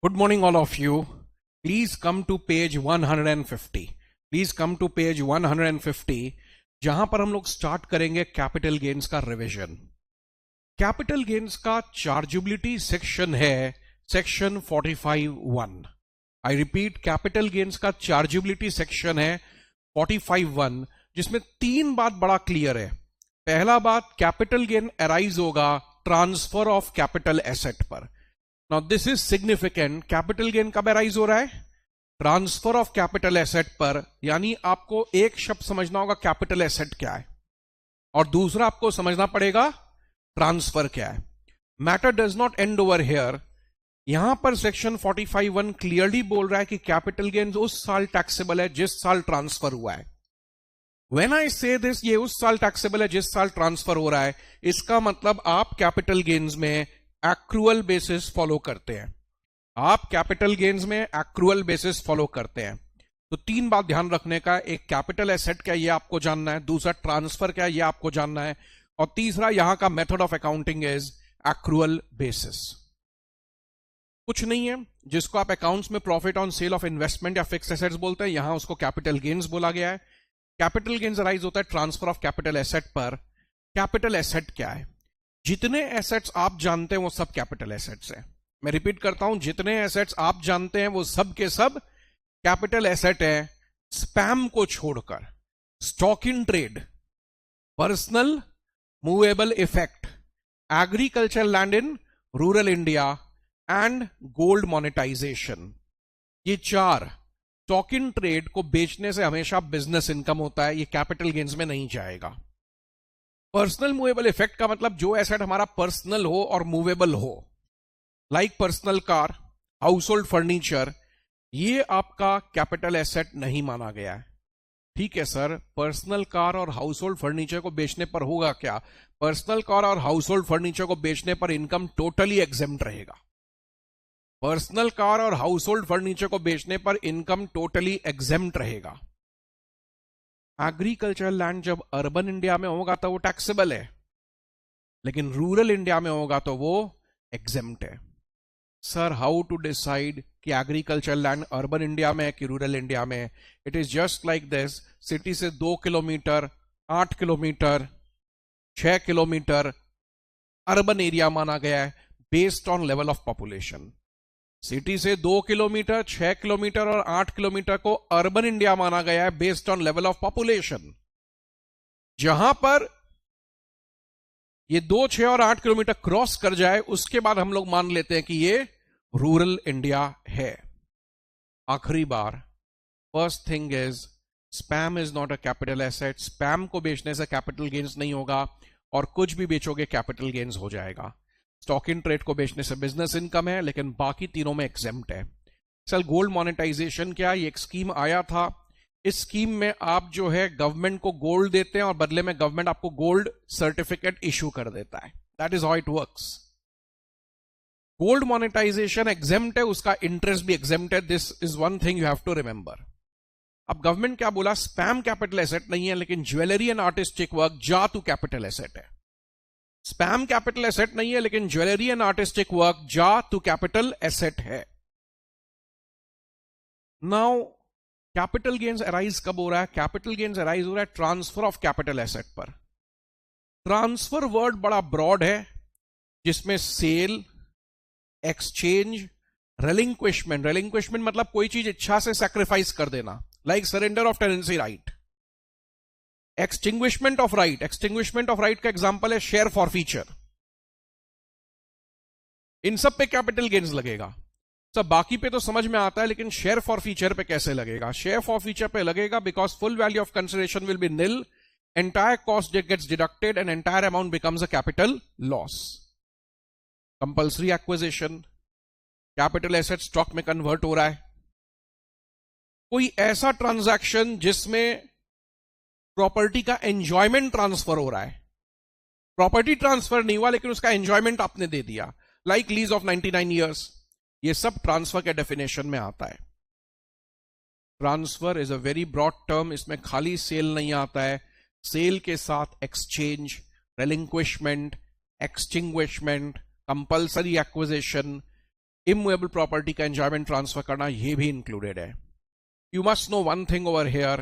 Good morning, all of you. Please come to page 150. Please come to page 150, जहां पर हम लोग start करेंगे कैपिटल गेन्स का रिवीजन। कैपिटल गेन्स का चार्जेबिलिटी सेक्शन है section 45(1). I repeat, capital gains का चार्जेबिलिटी सेक्शन है 45(1), जिसमें तीन बात बड़ा क्लियर है। पहला बात, कैपिटल गेन अराइज होगा ट्रांसफर ऑफ कैपिटल एसेट पर। Now this is significant. Capital gain कब अराइज हो रहा है? ट्रांसफर ऑफ कैपिटल एसेट पर। यानी आपको एक शब्द समझना होगा कैपिटल एसेट क्या है, और दूसरा आपको समझना पड़ेगा ट्रांसफर क्या है। Matter does not and over here. यहां पर सेक्शन 45(1) क्लियरली बोल रहा है कि कैपिटल गेन उस साल टैक्सेबल है जिस साल ट्रांसफर हुआ है। When I say this, ये उस साल टैक्सेबल है जिस साल ट्रांसफर हो रहा है। इसका मतलब आप कैपिटल गेन्स में एक्रूअल बेसिस फॉलो करते हैं। आप कैपिटल गेन्स में एक्रूअल बेसिस फॉलो करते हैं। तो तीन बात ध्यान रखने का, एक कैपिटल एसेट क्या है ये आपको जानना है, दूसरा ट्रांसफर क्या है ये आपको जानना है, और तीसरा यहां का method of accounting is accrual basis. कुछ नहीं है जिसको आप अकाउंट्स में profit on sale of investment या फिक्स्ड एसेट्स बोलते हैं, यहां उसको कैपिटल गेन्स बोला गया है। कैपिटल गेन्स अराइज होता है ट्रांसफर ऑफ कैपिटल एसेट पर। कैपिटल एसेट क्या है? जितने एसेट्स आप जानते हैं वो सब कैपिटल एसेट्स हैं। मैं रिपीट करता हूं, जितने एसेट्स आप जानते हैं वो सब के सब कैपिटल एसेट है, स्पैम को छोड़कर। Stock in trade, personal movable effect, agriculture land in rural India and gold monetisation. ये चार, स्टॉक इन ट्रेड को बेचने से हमेशा बिजनेस इनकम होता है, ये कैपिटल गेन्स में नहीं जाएगा। पर्सनल मूवेबल इफेक्ट का मतलब जो एसेट हमारा पर्सनल हो और मूवेबल हो, like personal car, house hold furniture, ये आपका कैपिटल एसेट नहीं माना गया है। ठीक है सर, पर्सनल कार और हाउस होल्ड फर्नीचर को बेचने पर होगा क्या? पर्सनल कार और हाउस होल्ड फर्नीचर को बेचने पर इनकम टोटली एग्जेम्प्ट रहेगा। पर्सनल कार और हाउस होल्ड फर्नीचर को बेचने पर इनकम टोटली एग्जेम्प्ट रहेगा। एग्रीकल्चर लैंड जब अर्बन इंडिया में होगा तो वो टैक्सेबल है, लेकिन रूरल इंडिया में होगा तो वो एग्जेम्प्ट है। सर, हाउ टू डिसाइड कि एग्रीकल्चर लैंड अर्बन इंडिया में है कि रूरल इंडिया में? It is just like this. City से 2 kilometre, 8 kilometre, 6 kilometre urban area माना गया है based on level of population. City से 2 किलोमीटर, 6 किलोमीटर और 8 किलोमीटर को अर्बन इंडिया माना गया है based on level of population. जहां पर ये 2, 6 और 8 किलोमीटर क्रॉस कर जाए उसके बाद हम लोग मान लेते हैं कि ये रूरल इंडिया है। आखिरी बार, first thing is spam is not a capital asset. Spam को बेचने से कैपिटल गेन्स नहीं होगा, और कुछ भी बेचोगे कैपिटल गेन्स हो जाएगा। स्टॉक इन ट्रेड को बेचने से बिजनेस इनकम है, लेकिन बाकी तीनों में एग्जेम्प्ट है। चल, गोल्ड मोनेटाइजेशन क्या? ये एक स्कीम आया था। इस स्कीम में आप जो है गवर्नमेंट को गोल्ड देते हैं और बदले में गवर्नमेंट आपको गोल्ड सर्टिफिकेट इशू कर देता है। That is how it works. Gold monetisation exempt है, उसका इंटरेस्ट भी एग्जेम्प्ट है। This is one thing you have to remember. अब गवर्नमेंट क्या बोला? स्पैम कैपिटल एसेट नहीं है, लेकिन ज्वेलरी एंड आर्टिस्टिक वर्क जातु कैपिटल एसेट है। स्पैम कैपिटल एसेट नहीं है, लेकिन ज्वेलरी एंड आर्टिस्टिक वर्क जातु कैपिटल एसेट है। नाउ कैपिटल गेन्स अराइज कब हो रहा है? कैपिटल गेन्स अराइज हो रहा है ट्रांसफर ऑफ कैपिटल एसेट पर। ट्रांसफर वर्ड बड़ा ब्रॉड है, जिसमें सेल, एक्सचेंज, रेलिंक्विशमेंट। रेलिंक्विशमेंट मतलब कोई चीज इच्छा से सैक्रिफाइस कर देना, like surrender of tenancy right. Extinguishment of right, extinguishment of right का एग्जांपल है शेयर फॉरफीचर। इन सब पे कैपिटल गेन्स लगेगा। सब बाकी पे तो समझ में आता है, लेकिन शेयर फॉरफीचर पे कैसे लगेगा? शेयर फॉरफीचर पे लगेगा because full value of consideration will be nil, entire cost gets deducted and entire amount becomes a capital loss. Compulsory acquisition, capital asset stock में कन्वर्ट हो रहा है। कोई ऐसा ट्रांजैक्शन जिसमें प्रॉपर्टी का एंजॉयमेंट ट्रांसफर हो रहा है। प्रॉपर्टी ट्रांसफर नहीं हुआ, लेकिन उसका एंजॉयमेंट आपने दे दिया, लाइक लीज ऑफ 99 ईयर्स। ये सब ट्रांसफर के डेफिनेशन में आता है। Transfer is a very broad term, इसमें खाली सेल नहीं आता है। सेल के साथ exchange, relinquishment, extinguishment, compulsory acquisition, immovable property का एंजॉयमेंट ट्रांसफर करना, ये भी इंक्लूडेड है। You must know one thing over here,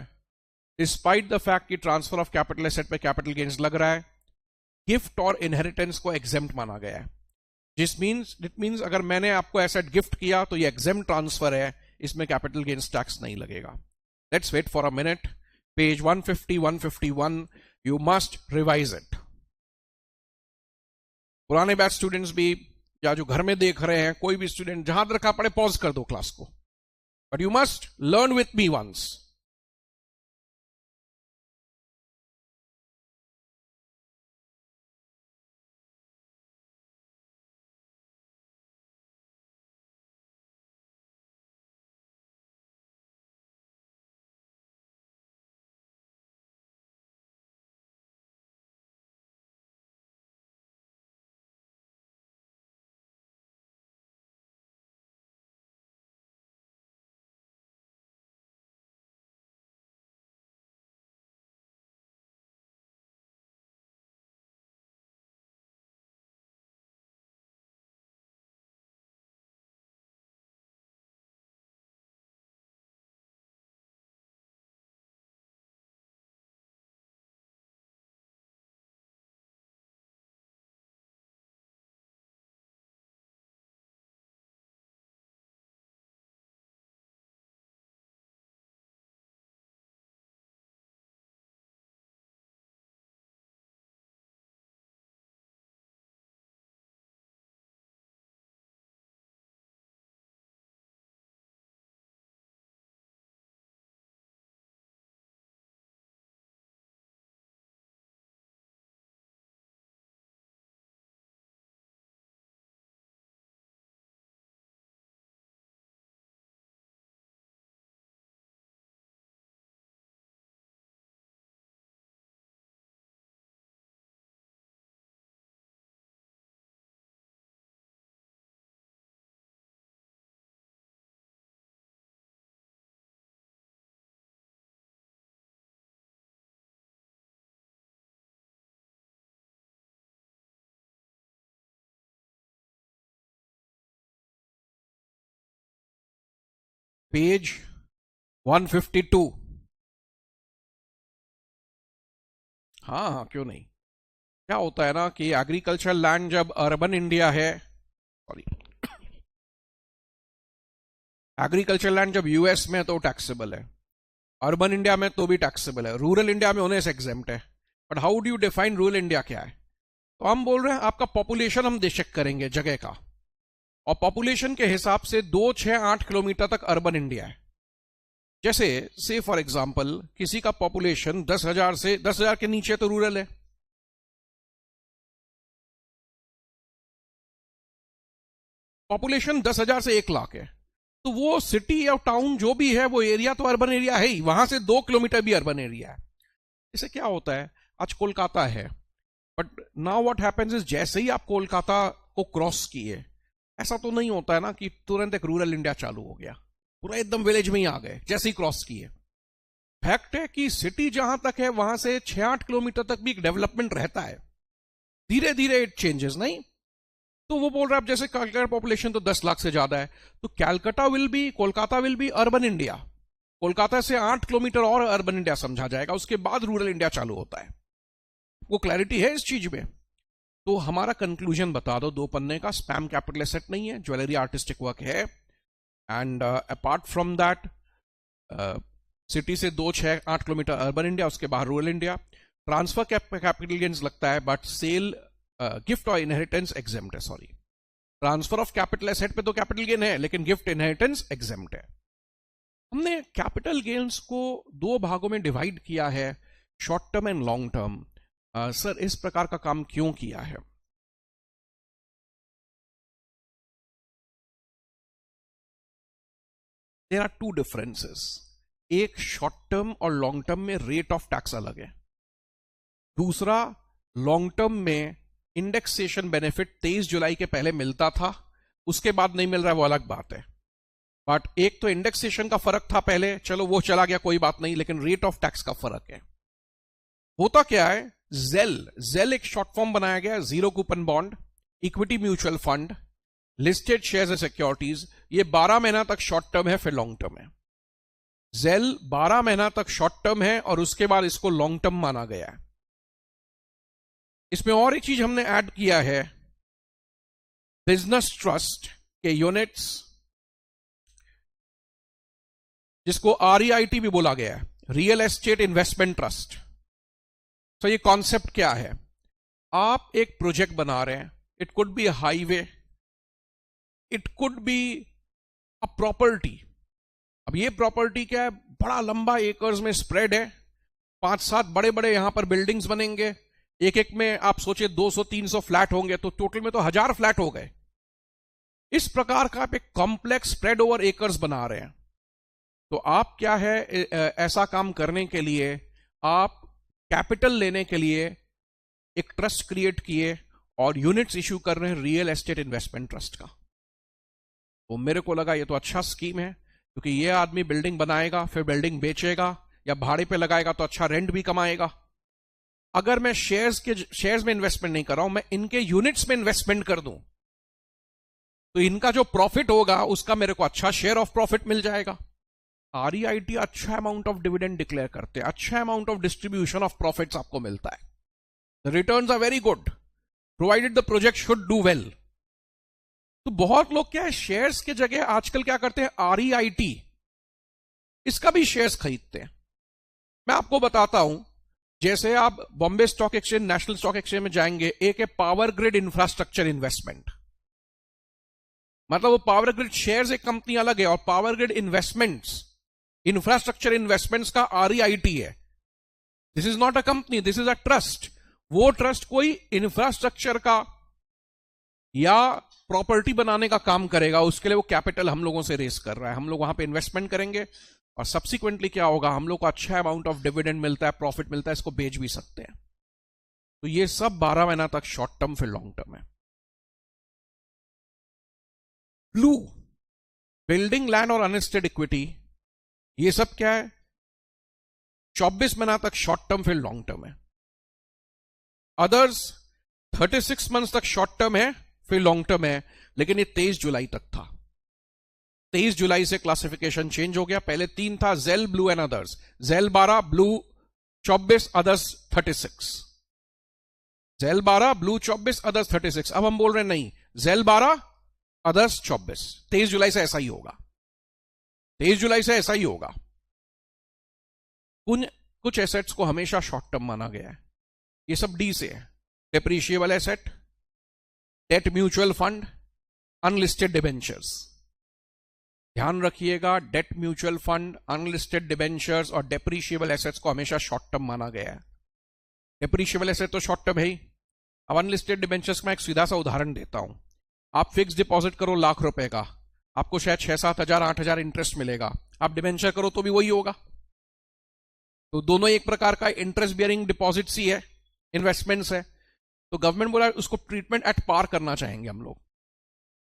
despite the fact कि ट्रांसफर ऑफ कैपिटल एसेट पे कैपिटल गेन्स लग रहा है, गिफ्ट और इनहेरिटेंस को एग्जेम्प्ट माना गया है। इट मीन्स अगर मैंने आपको एसेट गिफ्ट किया तो ये एग्जेम्प्ट ट्रांसफर है, इसमें कैपिटल गेन्स टैक्स नहीं लगेगा। Let's wait for a minute. Page 150, 151, you must revise it. पुराने बैच स्टूडेंट्स भी या जो घर में देख रहे हैं, कोई भी स्टूडेंट जहां दरकार पड़े पॉज कर दो क्लास को, but you must learn with me once. Page 152। हाँ, क्यों नहीं। क्या होता है ना कि एग्रीकल्चर लैंड जब अर्बन इंडिया है, सॉरी, एग्रीकल्चर लैंड जब यूएस में तो टैक्सेबल है, अर्बन इंडिया में तो भी टैक्सेबल है, रूरल इंडिया में होने से एग्जेम्प्ट है। But how do you define rural India क्या है? तो हम बोल रहे हैं आपका पॉपुलेशन हम चेक करेंगे जगह का, और पॉपुलेशन के हिसाब से 2, 6, 8 किलोमीटर तक अर्बन इंडिया है। जैसे से फॉर एग्जांपल किसी का पॉपुलेशन 10,000 से 10,000 के नीचे तो रूरल है, पॉपुलेशन 10,000 से 1 लाख है, तो वो सिटी या टाउन जो भी है वो एरिया तो अर्बन एरिया है ही, वहां से 2 किलोमीटर भी अर्बन एरिया है। इससे क्या होता है, आज कोलकाता है, but now what happens is जैसे ही आप कोलकाता को क्रॉस किए, ऐसा तो नहीं होता है ना कि तुरंत एक रूरल इंडिया चालू हो गया, पूरा एकदम विलेज में ही आ गए जैसे ही क्रॉस किए। फैक्ट है कि सिटी जहां तक है वहां से 6-8 किलोमीटर तक भी एक डेवलपमेंट रहता है, धीरे धीरे इट चेंजेस नहीं। तो वो बोल रहा है, जैसे कलकत्ता पॉपुलेशन तो 10 लाख से ज्यादा है, तो Kolkata will be urban India, Kolkata से 8 किलोमीटर और अर्बन इंडिया समझा जाएगा, उसके बाद रूरल इंडिया चालू होता है। वो क्लैरिटी है इस चीज में? तो हमारा कंक्लूजन बता दो, 2 पन्ने का, स्पैम कैपिटल एसेट नहीं है, ज्वेलरी आर्टिस्टिक वर्क है, and apart from that city से 2, 6, 8 किलोमीटर अर्बन इंडिया, उसके बाहर rural India. Transfer capital gains लगता है, बट सेल, गिफ्ट और इनहेरिटेंस एग्जेम्प्ट है। Sorry, transfer of capital asset पे तो कैपिटल गेन है, लेकिन गिफ्ट इनहेरिटेंस एग्जेम्प्ट है। हमने कैपिटल गेन्स को 2 भागों में डिवाइड किया है, short term and long term. Sir, इस प्रकार का काम क्यों किया है? There are 2 differences. एक, शॉर्ट टर्म और लॉन्ग टर्म में रेट ऑफ टैक्स अलग है। दूसरा, लॉन्ग टर्म में इंडेक्सेशन बेनिफिट 23 जुलाई के पहले मिलता था, उसके बाद नहीं मिल रहा है, वो अलग बात है। बट एक तो इंडेक्सेशन का फर्क था पहले, चलो वो चला गया, कोई बात नहीं, लेकिन रेट ऑफ टैक्स का फर्क है। होता क्या है, जेल एक शॉर्ट फॉर्म बनाया गया, zero coupon bond, equity mutual fund, listed shares and securities, ये 12 महीना तक शॉर्ट टर्म है, फिर लॉन्ग टर्म है। जेल 12 महीना तक शॉर्ट टर्म है और उसके बाद इसको लॉन्ग टर्म माना गया है। इसमें और एक चीज हमने ऐड किया है, बिजनेस ट्रस्ट के यूनिट्स, जिसको REIT भी बोला गया है, रियल एस्टेट इन्वेस्टमेंट ट्रस्ट। तो ये कॉन्सेप्ट क्या है? आप एक प्रोजेक्ट बना रहे हैं, it could be a highway, it could be a property. अब ये प्रॉपर्टी क्या है, बड़ा लंबा एकर्स में स्प्रेड है, 5-7 बड़े बड़े यहां पर बिल्डिंग्स बनेंगे, एक एक में आप सोचे 200-300 फ्लैट होंगे, तो टोटल में तो 1000 फ्लैट हो गए। इस प्रकार का आप एक कॉम्प्लेक्स स्प्रेड ओवर एकर्स बना रहे हैं। तो आप क्या है, ऐसा काम करने के लिए आप कैपिटल लेने के लिए एक ट्रस्ट क्रिएट किए और यूनिट्स इश्यू कर रहे हैं रियल एस्टेट इन्वेस्टमेंट ट्रस्ट का। तो मेरे को लगा ये तो अच्छा स्कीम है, क्योंकि ये आदमी बिल्डिंग बनाएगा, फिर बिल्डिंग बेचेगा या भाड़े पे लगाएगा, तो अच्छा रेंट भी कमाएगा। अगर मैं शेयर्स में इन्वेस्टमेंट नहीं कर रहा हूं, मैं इनके यूनिट्स में इन्वेस्टमेंट कर दूं, तो इनका जो प्रॉफिट होगा उसका मेरे को अच्छा शेयर ऑफ प्रॉफिट मिल जाएगा। REIT अच्छा अमाउंट ऑफ डिविडेंड डिक्लेयर करते हैं, अच्छा amount of distribution of profits आपको मिलता है। The returns are very good provided the project should do well. तो बहुत लोग क्या है, शेयर्स के जगह आजकल क्या करते हैं, REIT इसका भी शेयर्स खरीदते हैं। मैं आपको बताता हूं, जैसे आप Bombay stock exchange, national stock exchange में जाएंगे, एक है पावर ग्रिड इंफ्रास्ट्रक्चर इन्वेस्टमेंट, मतलब वो पावर ग्रिड शेयर्स एक कंपनी अलग है, और power grid investments, infrastructure investments का REIT है। This is not a company, this is a trust. वो ट्रस्ट कोई इंफ्रास्ट्रक्चर का या प्रॉपर्टी बनाने का काम करेगा, उसके लिए वो कैपिटल हम लोगों से रेस कर रहा है, हम लोग वहां पे इन्वेस्टमेंट करेंगे और सब्सिक्वेंटली क्या होगा, हम लोग को अच्छा अमाउंट ऑफ डिविडेंड मिलता है, प्रॉफिट मिलता है, इसको बेच भी सकते हैं। तो ये सब 12 महीना तक शॉर्ट टर्म, फिर लॉन्ग टर्म है। ब्लू, बिल्डिंग, लैंड और अनलिस्टेड इक्विटी, ये सब क्या है, 24 महीना तक शॉर्ट टर्म, फिर लॉन्ग टर्म है। अदर्स 36 मंथ्स तक शॉर्ट टर्म है, फिर लॉन्ग टर्म है, लेकिन ये 23 जुलाई तक था। 23 जुलाई से क्लासिफिकेशन चेंज हो गया। पहले 3 था, gel, blue and others. Gel 12, blue 24, others 36। Gel 12, blue 24, others 36। अब हम बोल रहे हैं नहीं, जेल 12, अदर्स 24। 23 जुलाई से ऐसा ही होगा, 23 जुलाई से ऐसा ही होगा। कुछ एसेट्स को हमेशा शॉर्ट टर्म माना गया है, ये सब डी से है। Depreciable asset, date mutual fund, unlisted debentures. ध्यान रखिएगा, date mutual fund, unlisted debentures और डेप्रीशिएबल एसेट्स को हमेशा शॉर्ट टर्म माना गया है। डेप्रीशिएबल एसेट तो शॉर्ट टर्म है ही। अब अनलिस्टेड डिबेंचर्स का मैं एक सीधा सा उदाहरण देता हूं। आप फिक्स डिपॉजिट करो ₹1,00,000 का, आपको शायद 6-7 हजार 8 हजार इंटरेस्ट मिलेगा। आप डिबेंचर करो तो भी वही होगा। तो दोनों एक प्रकार का इंटरेस्ट बियरिंग डिपॉजिट्स ही है, इन्वेस्टमेंट्स है। तो गवर्नमेंट बोला उसको ट्रीटमेंट एट पार करना चाहेंगे हम लोग,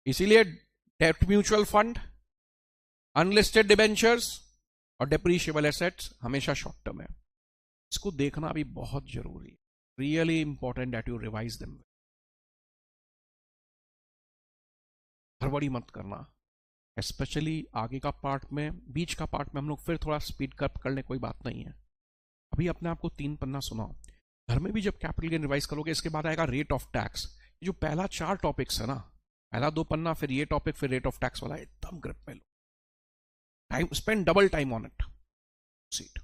इसीलिए date mutual fund, unlisted debentures और डेप्रीशिएबल एसेट्स हमेशा शॉर्ट टर्म है। इसको देखना भी बहुत जरूरी है, really important that you revise them. हड़बड़ी मत करना, स्पेशली आगे का पार्ट में, बीच का पार्ट में हम लोग फिर थोड़ा स्पीड कप कर ले, कोई बात नहीं है। अभी अपने आपको 3 पन्ना सुनाओ। घर में भी जब कैपिटल गेन रिवाइज करोगे, इसके बाद आएगा रेट ऑफ टैक्स। ये जो पहला 4 टॉपिक्स है ना, पहला 2 पन्ना, फिर ये टॉपिक, फिर रेट ऑफ टैक्स वाला, एकदम ग्रिप में लो, time spend double time on it, seat.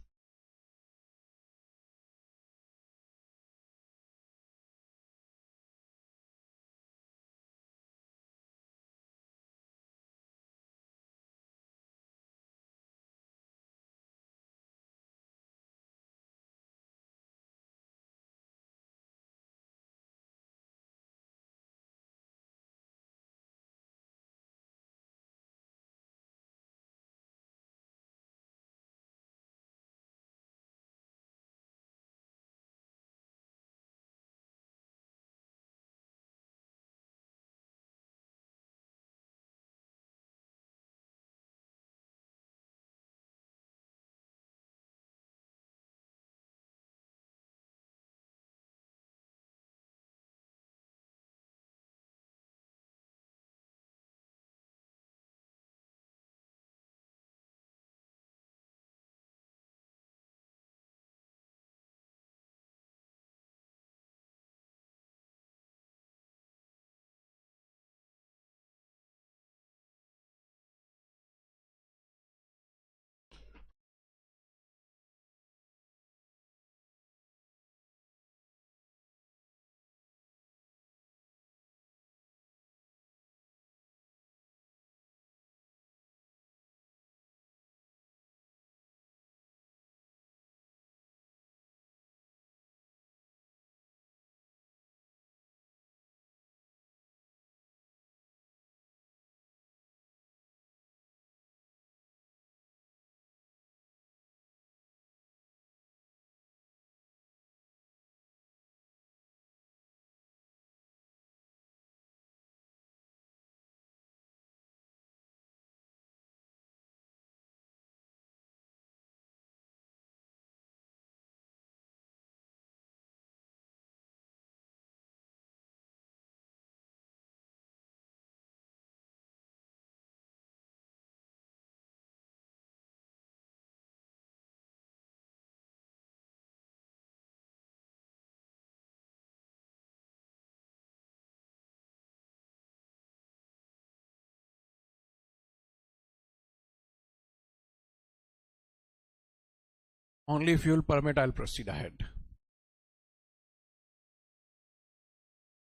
Only if you will permit, I'll proceed ahead.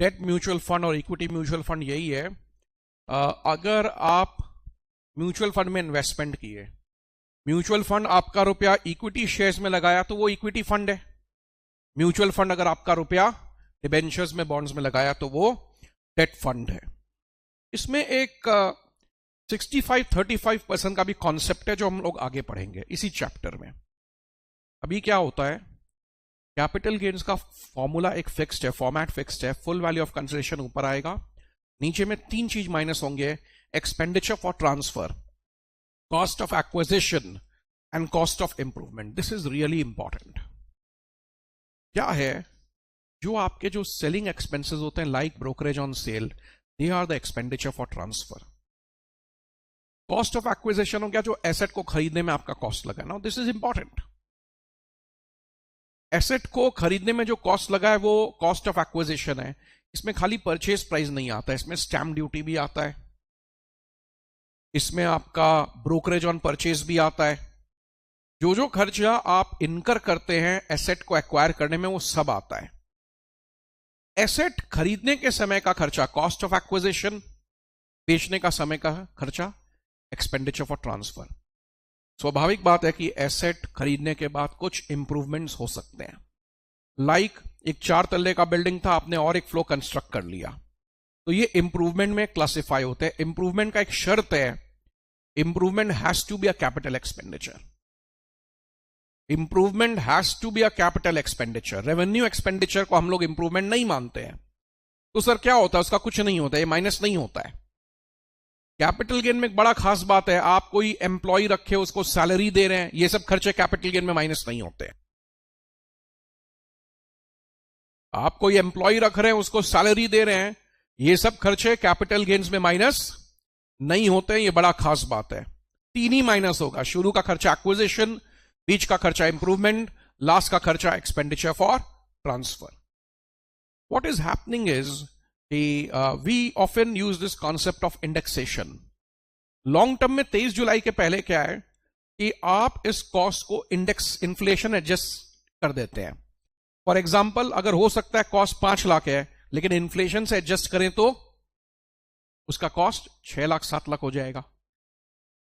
Debt mutual fund और इक्विटी म्यूचुअल फंड यही है, अगर आप म्यूचुअल फंड में इन्वेस्टमेंट किए, म्यूचुअल फंड आपका रुपया इक्विटी शेयर्स में लगाया तो वो इक्विटी फंड है। म्यूचुअल फंड अगर आपका रुपया डिबेंचर्स में, बॉन्ड्स में लगाया तो वो डेट फंड है। इसमें एक 65-35% का भी कॉन्सेप्ट है जो हम लोग आगे पढ़ेंगे इसी चैप्टर में। अभी क्या होता है, कैपिटल गेन्स का फॉर्मूला एक फिक्स्ड है, फॉर्मेट फिक्स्ड है, फुल वैल्यू ऑफ कंसिडरेशन ऊपर आएगा, नीचे में 3 चीज माइनस होंगे, expenditure for transfer, cost of acquisition and cost of improvement. This is really important. क्या है, जो आपके जो सेलिंग एक्सपेंसेस होते हैं like brokerage on sale, they are the expenditure for transfer. Cost of acquisition हो गया जो एसेट को खरीदने में आपका कॉस्ट लगा। Now this is important. Asset को खरीदने में जो कॉस्ट लगा है वो कॉस्ट ऑफ एक्विजिशन है। इसमें खाली परचेज प्राइस नहीं आता है, इसमें स्टैम्प ड्यूटी भी आता है, इसमें आपका ब्रोकरेज ऑन परचेज भी आता है। जो जो खर्चा आप इनकर करते हैं एसेट को एक्वायर करने में वो सब आता है। एसेट खरीदने के समय का खर्चा कॉस्ट ऑफ एक्विजिशन, बेचने का समय का खर्चा एक्सपेंडिचर फॉर ट्रांसफर। स्वाभाविक बात है कि एसेट खरीदने के बाद कुछ इंप्रूवमेंट्स हो सकते हैं, लाइक एक 4 तल्ले का बिल्डिंग था, आपने और एक फ्लोर कंस्ट्रक्ट कर लिया, तो ये इंप्रूवमेंट में क्लासिफाई होते हैं। इंप्रूवमेंट का एक शर्त है, improvement has to be a capital expenditure. Improvement has to be a capital expenditure. Revenue expenditure को हम लोग इंप्रूवमेंट नहीं मानते हैं, तो सर क्या होता है, उसका कुछ नहीं होता, ये माइनस नहीं होता है। कैपिटल गेन में एक बड़ा खास बात है, आप कोई एम्प्लॉय रखे, उसको सैलरी दे रहे हैं, ये सब खर्चे कैपिटल गेन में माइनस नहीं होते। आप कोई एम्प्लॉय रख रहे हैं, उसको सैलरी दे रहे हैं, ये सब खर्चे कैपिटल गेन्स में माइनस नहीं होते। ये बड़ा खास बात है। 3 ही माइनस होगा, शुरू का खर्चा एक्विजिशन, बीच का खर्चा इंप्रूवमेंट, लास्ट का खर्चा expenditure for transfer. What is happening is we often use this concept of indexation. Long term में 23 जुलाई के पहले क्या है कि आप इस कॉस्ट को इंडेक्स, इन्फ्लेशन एडजस्ट कर देते हैं। फॉर एग्जाम्पल, अगर हो सकता है कॉस्ट 5 लाख है, लेकिन इन्फ्लेशन से एडजस्ट करें तो उसका कॉस्ट 6 लाख 7 लाख हो जाएगा।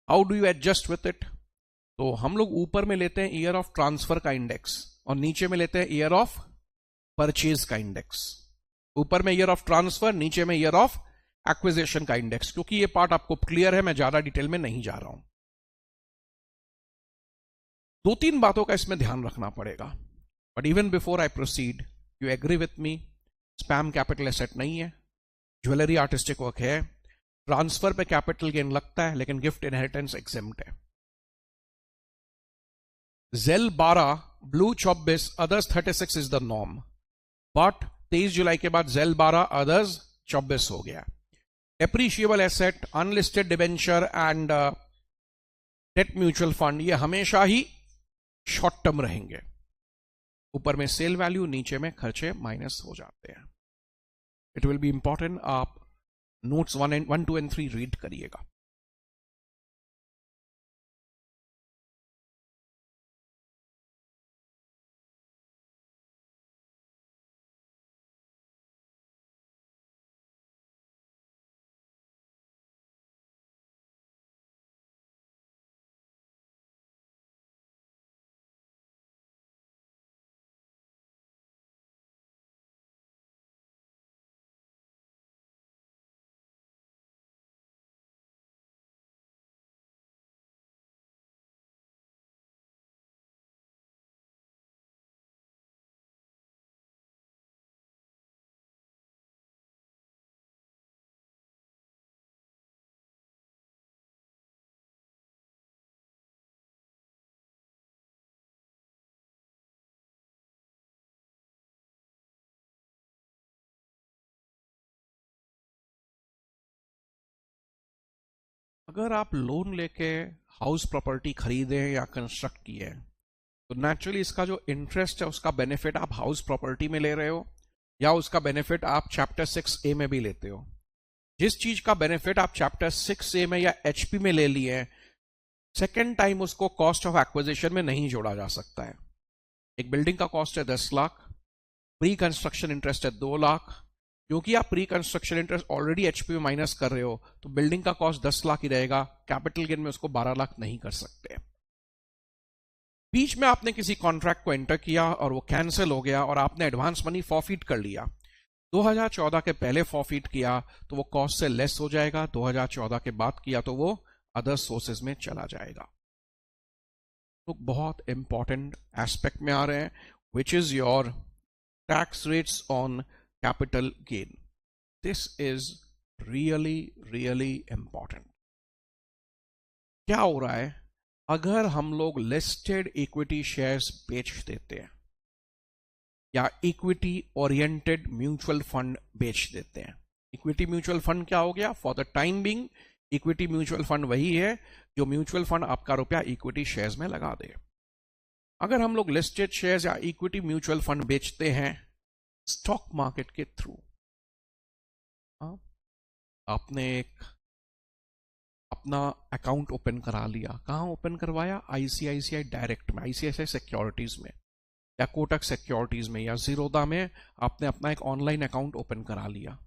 How do you adjust with it? तो हम लोग ऊपर में लेते हैं ईयर ऑफ ट्रांसफर का इंडेक्स और नीचे में लेते हैं ईयर ऑफ परचेज का इंडेक्स। ऊपर में ईयर ऑफ ट्रांसफर, नीचे में ईयर ऑफ एक्विजिशन का इंडेक्स। क्योंकि ये पार्ट आपको क्लियर है, मैं ज्यादा डिटेल में नहीं जा रहा हूं। 2-3 बातों का इसमें ध्यान रखना पड़ेगा। But even before I proceed, you agree with me, स्पैम कैपिटल एसेट नहीं है, ज्वेलरी आर्टिस्टिक वर्क है। ट्रांसफर पे कैपिटल गेन लगता है, लेकिन गिफ्ट इनहेरिटेंस एग्जेम्प्ट है। जेल 12, blue 24, others 36 is the norm. But 23 जुलाई के बाद जेल 12, अदर्स 24 हो गया। Appreciable asset, unlisted debenture and debt mutual fund, ये हमेशा ही शॉर्ट टर्म रहेंगे। ऊपर में सेल वैल्यू, नीचे में खर्चे माइनस हो जाते हैं। इट विल बी इंपॉर्टेंट, आप नोट्स 1, 2 and 3 रीड करिएगा। अगर आप लोन लेके हाउस प्रॉपर्टी खरीदे या कंस्ट्रक्ट किए तो नेचुरली इसका जो इंटरेस्ट है उसका बेनिफिट आप हाउस प्रॉपर्टी में ले रहे हो या उसका बेनिफिट आप चैप्टर 6A में भी लेते हो। जिस चीज का बेनिफिट आप चैप्टर 6A में या HP में ले लिए सेकेंड टाइम उसको कॉस्ट ऑफ एक्विजिशन में नहीं जोड़ा जा सकता है। एक बिल्डिंग का कॉस्ट है 10 लाख, प्री कंस्ट्रक्शन इंटरेस्ट है 2 लाख। क्योंकि आप pre construction interest already HP में माइनस कर रहे हो, तो बिल्डिंग का कॉस्ट 10 लाख ही रहेगा, कैपिटल गेन में उसको 12 लाख नहीं कर सकते। बीच में आपने किसी कॉन्ट्रैक्ट को एंटर किया और वो कैंसिल हो गया और आपने एडवांस मनी फॉरफीट कर लिया, 2014 के पहले फॉरफीट किया तो वो कॉस्ट से लेस हो जाएगा, 2014 के बाद किया तो वो अदर सोर्सेज में चला जाएगा। तो बहुत इंपॉर्टेंट एस्पेक्ट में आ रहे हैं, which is your tax rates on capital gain. This is really really important. क्या हो रहा है, अगर हम लोग लिस्टेड इक्विटी शेयर्स बेच देते हैं या इक्विटी ओरिएंटेड म्यूचुअल फंड बेच देते हैं। इक्विटी म्यूचुअल फंड क्या हो गया, for the time being equity mutual fund वही है जो म्यूचुअल फंड आपका रुपया इक्विटी शेयर्स में लगा दे। अगर हम लोग लिस्टेड शेयर्स या इक्विटी म्यूचुअल फंड बेचते हैं स्टॉक मार्केट के थ्रू, आपने एक अपना अकाउंट ओपन करा लिया, कहां ओपन करवाया, आईसीआईसीआई डायरेक्ट में, आईसीआईसीआई सिक्योरिटीज में या कोटक सिक्योरिटीज में या जीरोदा में आपने अपना एक ऑनलाइन अकाउंट ओपन करा लिया।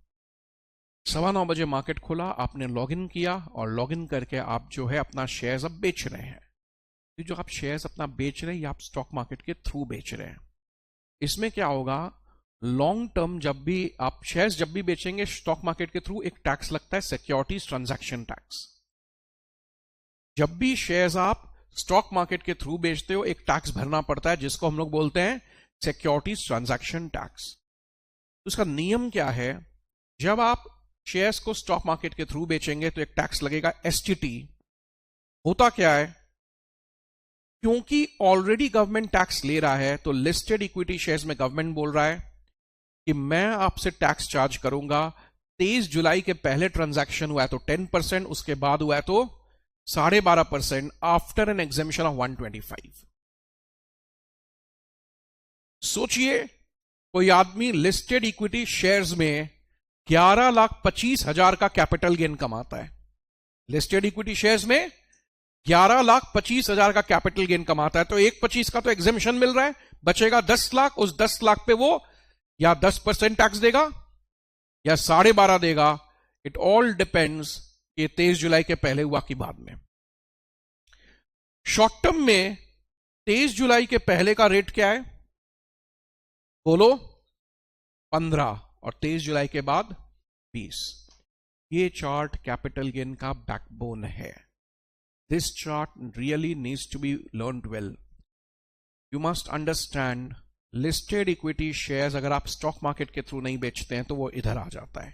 9:15 बजे मार्केट खुला, आपने लॉगिन किया और लॉगिन करके आप जो है अपना शेयर्स अब बेच रहे हैं। तो जो आप शेयर्स अपना बेच रहे हैं ये आप स्टॉक मार्केट के थ्रू बेच रहे हैं। इसमें क्या होगा, लॉन्ग टर्म जब भी आप शेयर्स जब भी बेचेंगे स्टॉक मार्केट के थ्रू, एक टैक्स लगता है सिक्योरिटीज ट्रांजैक्शन टैक्स। जब भी शेयर्स आप स्टॉक मार्केट के थ्रू बेचते हो एक टैक्स भरना पड़ता है जिसको हम लोग बोलते हैं सिक्योरिटीज ट्रांजैक्शन टैक्स। उसका नियम क्या है, जब आप शेयर्स को स्टॉक मार्केट के थ्रू बेचेंगे तो एक टैक्स लगेगा एसटीटी। होता क्या है, क्योंकि ऑलरेडी गवर्नमेंट टैक्स ले रहा है तो लिस्टेड इक्विटी शेयर्स में गवर्नमेंट बोल रहा है कि मैं आपसे टैक्स चार्ज करूंगा। 23 जुलाई के पहले ट्रांजैक्शन हुआ है तो 10%, उसके बाद हुआ है तो 12.5% आफ्टर एन एग्जेम्पशन ऑफ 125। सोचिए कोई आदमी लिस्टेड इक्विटी शेयर्स में 11,25,000 का कैपिटल गेन कमाता है, लिस्टेड इक्विटी शेयर्स में 11,25,000 का कैपिटल गेन कमाता है, तो 1.25 का तो एग्जेम्पशन मिल रहा है, बचेगा 10 लाख। उस 10 लाख पे वो या 10% टैक्स देगा या 12.5 देगा। इट ऑल डिपेंड्स कि 23 जुलाई के पहले हुआ कि बाद में। शॉर्ट टर्म में 23 जुलाई के पहले का रेट क्या है बोलो, 15, और 23 जुलाई के बाद 20। ये चार्ट कैपिटल गेन का बैकबोन है। This chart really needs to be learned well. You must understand, listed equity shares अगर आप स्टॉक मार्केट के थ्रू नहीं बेचते हैं तो वो इधर आ जाता है,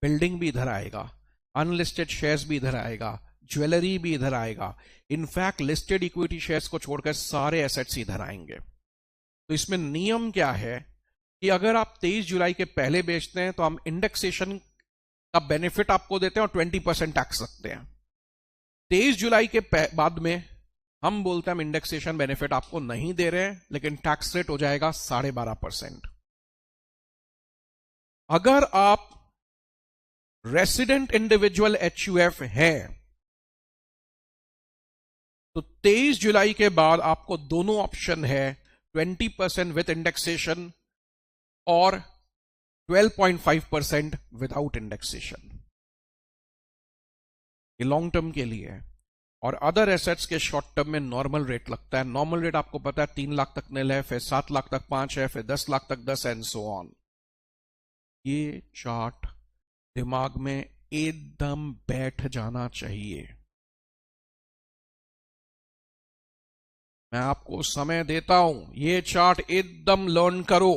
बिल्डिंग भी इधर आएगा, अनलिस्टेड शेयर्स भी इधर आएगा, ज्वेलरी भी इधर आएगा। इनफैक्ट लिस्टेड इक्विटी शेयर्स को छोड़कर सारे एसेट्स इधर आएंगे। तो इसमें नियम क्या है कि अगर आप 23 जुलाई के पहले बेचते हैं तो हम इंडेक्सेशन का बेनिफिट आपको देते हैं और 20% टैक्स रखते हैं। 23 जुलाई के बाद में हम बोलते हैं हम इंडेक्सेशन बेनिफिट आपको नहीं दे रहे हैं, लेकिन टैक्स रेट हो जाएगा 12.5%। अगर आप रेसिडेंट इंडिविजुअल एचयूएफ है तो 23 जुलाई के बाद आपको दोनों ऑप्शन है, 20% विथ इंडेक्सेशन और 12.5% विदाउट इंडेक्सेशन। ये लॉन्ग टर्म के लिए है। और अदर एसेट्स के शॉर्ट टर्म में नॉर्मल रेट लगता है। नॉर्मल रेट आपको पता है 3 लाख तक निल है, फिर 7 लाख तक 5 है, फिर 10 लाख तक 10 एंड सो ऑन। ये चार्ट दिमाग में एकदम बैठ जाना चाहिए। मैं आपको समय देता हूं, ये चार्ट एकदम लर्न करो।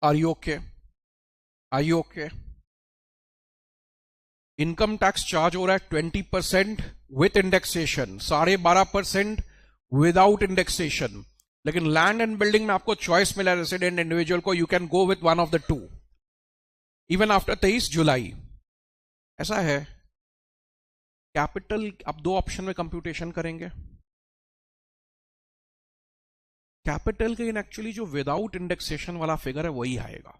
Are you okay? Are you okay? Income tax charge हो रहा है 20% विथ इंडेक्सेशन, 12.5% विदाउट इंडेक्सेशन। लेकिन लैंड एंड बिल्डिंग में आपको चॉइस मिला रेसिडेंट इंडिविजुअल को, you can go with one of the two even after 23 July. ऐसा है। कैपिटल आप दो ऑप्शन में कंप्यूटेशन करेंगे। कैपिटल गेन एक्चुअली जो विदाउट इंडेक्सेशन वाला फिगर है वही आएगा।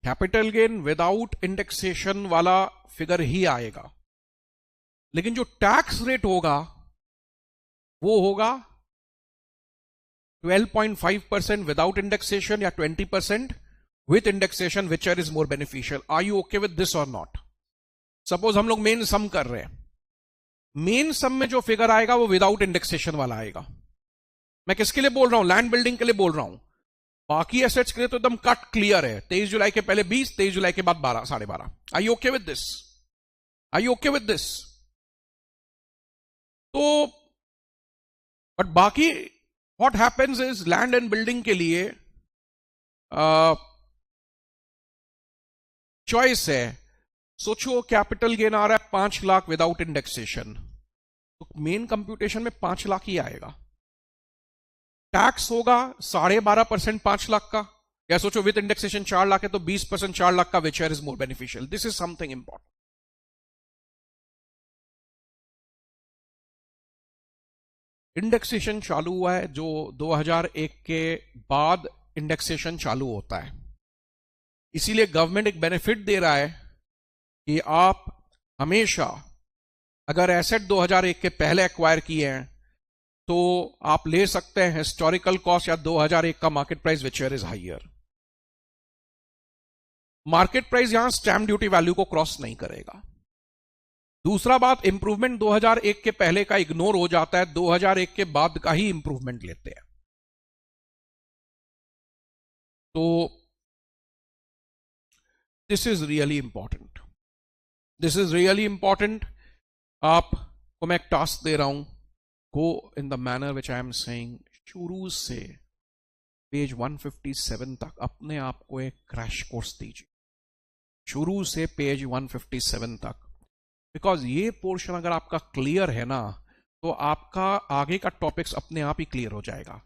कैपिटल गेन विदाउट इंडेक्सेशन वाला फिगर ही आएगा। लेकिन जो टैक्स रेट होगा वो होगा 12.5% विदाउट इंडेक्सेशन या 20% with indexation, which are is more beneficial. Are you okay with this और नॉट? सपोज हम लोग मेन सम कर रहे हैं, मेन सम में जो फिगर आएगा वो विदाउट इंडेक्सेशन वाला आएगा। मैं किसके लिए बोल रहा हूं? लैंड बिल्डिंग के लिए बोल रहा हूं। बाकी एसेट्स के लिए तो एकदम कट क्लियर है, 23 जुलाई के पहले 20, 23 जुलाई के बाद 12, 12.5। Are you okay with this? Are you okay with this? तो बट बाकी what happens is land and building के लिए चॉइस है। सोचो कैपिटल गेन आ रहा है 5 लाख विदाउट इंडेक्सेशन, तो मेन कंप्यूटेशन में 5 लाख ही आएगा। टैक्स होगा 12.5% 5 लाख का, या सोचो विद इंडेक्सेशन 4 लाख है तो 20% 4 लाख का, which is more beneficial. This is something important. Indexation चालू हुआ है, जो 2001 के बाद इंडेक्सेशन चालू होता है, इसीलिए गवर्नमेंट एक बेनिफिट दे रहा है कि आप हमेशा अगर एसेट 2001 के पहले एक्वायर किए हैं तो आप ले सकते हैं हिस्टोरिकल कॉस्ट या 2001 का market price, which is higher. Market price यहां स्टैम्प ड्यूटी वैल्यू को क्रॉस नहीं करेगा। दूसरा बात, इंप्रूवमेंट 2001 के पहले का इग्नोर हो जाता है, 2001 के बाद का ही इंप्रूवमेंट लेते हैं। तो this is really important, this is really important. आपको मैं एक टास्क दे रहा हूं, go in the manner which I am saying, शुरू से पेज 157 तक अपने आप को एक क्रैश कोर्स दीजिए, शुरू से पेज 157 तक। बिकॉज ये पोर्शन अगर आपका क्लियर है ना, तो आपका आगे का टॉपिक्स अपने आप ही क्लियर हो जाएगा।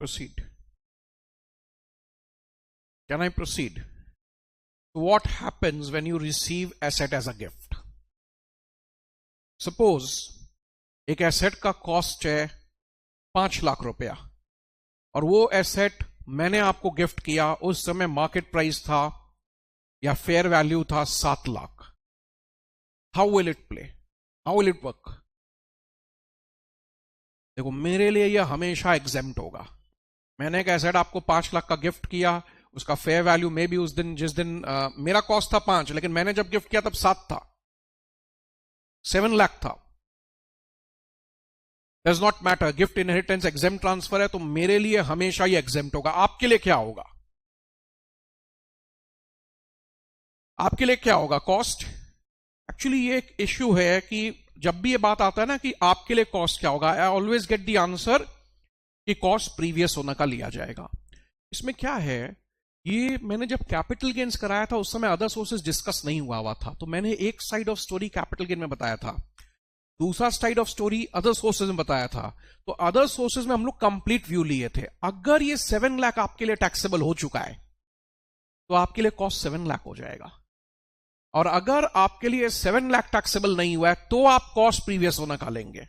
proceed. Can I proceed? What happens when you receive asset as a gift? Suppose एक एसेट का कॉस्ट है 5 लाख रुपया और वो एसेट मैंने आपको गिफ्ट किया, उस समय मार्केट प्राइस था या फेयर वैल्यू था 7 lakh. How will it play? How will it work? देखो, मेरे लिए यह हमेशा एग्जेम्प्ट होगा. मैंने एक एसेट आपको 5 लाख का गिफ्ट किया, उसका फेयर वैल्यू में भी उस दिन जिस दिन मेरा कॉस्ट था 5, लेकिन मैंने जब गिफ्ट किया तब 7 था, 7 लाख था. Does not matter, gift inheritance exempt transfer है, तो मेरे लिए हमेशा ये एग्जेम्प्ट होगा. आपके लिए क्या होगा? आपके लिए क्या होगा? कॉस्ट. एक्चुअली ये एक इश्यू है कि जब भी ये बात आता है ना कि आपके लिए कॉस्ट क्या होगा, I always get the answer कि कॉस्ट प्रीवियस होने का लिया जाएगा. इसमें क्या है, ये मैंने जब कैपिटल गेन्स कराया था उस समय अदर सोर्सेज डिस्कस नहीं हुआ था, तो मैंने एक side of story capital gain में बताया था, दूसरा side of story other sources में बताया था. तो अदर सोर्सेज में हम लोग कंप्लीट व्यू लिए थे. अगर ये 7 लाख आपके लिए टैक्सेबल हो चुका है तो आपके लिए कॉस्ट 7 लाख हो जाएगा. और अगर आपके लिए 7 लाख टैक्सेबल नहीं हुआ है तो आप कॉस्ट प्रीवियस होना का लेंगे.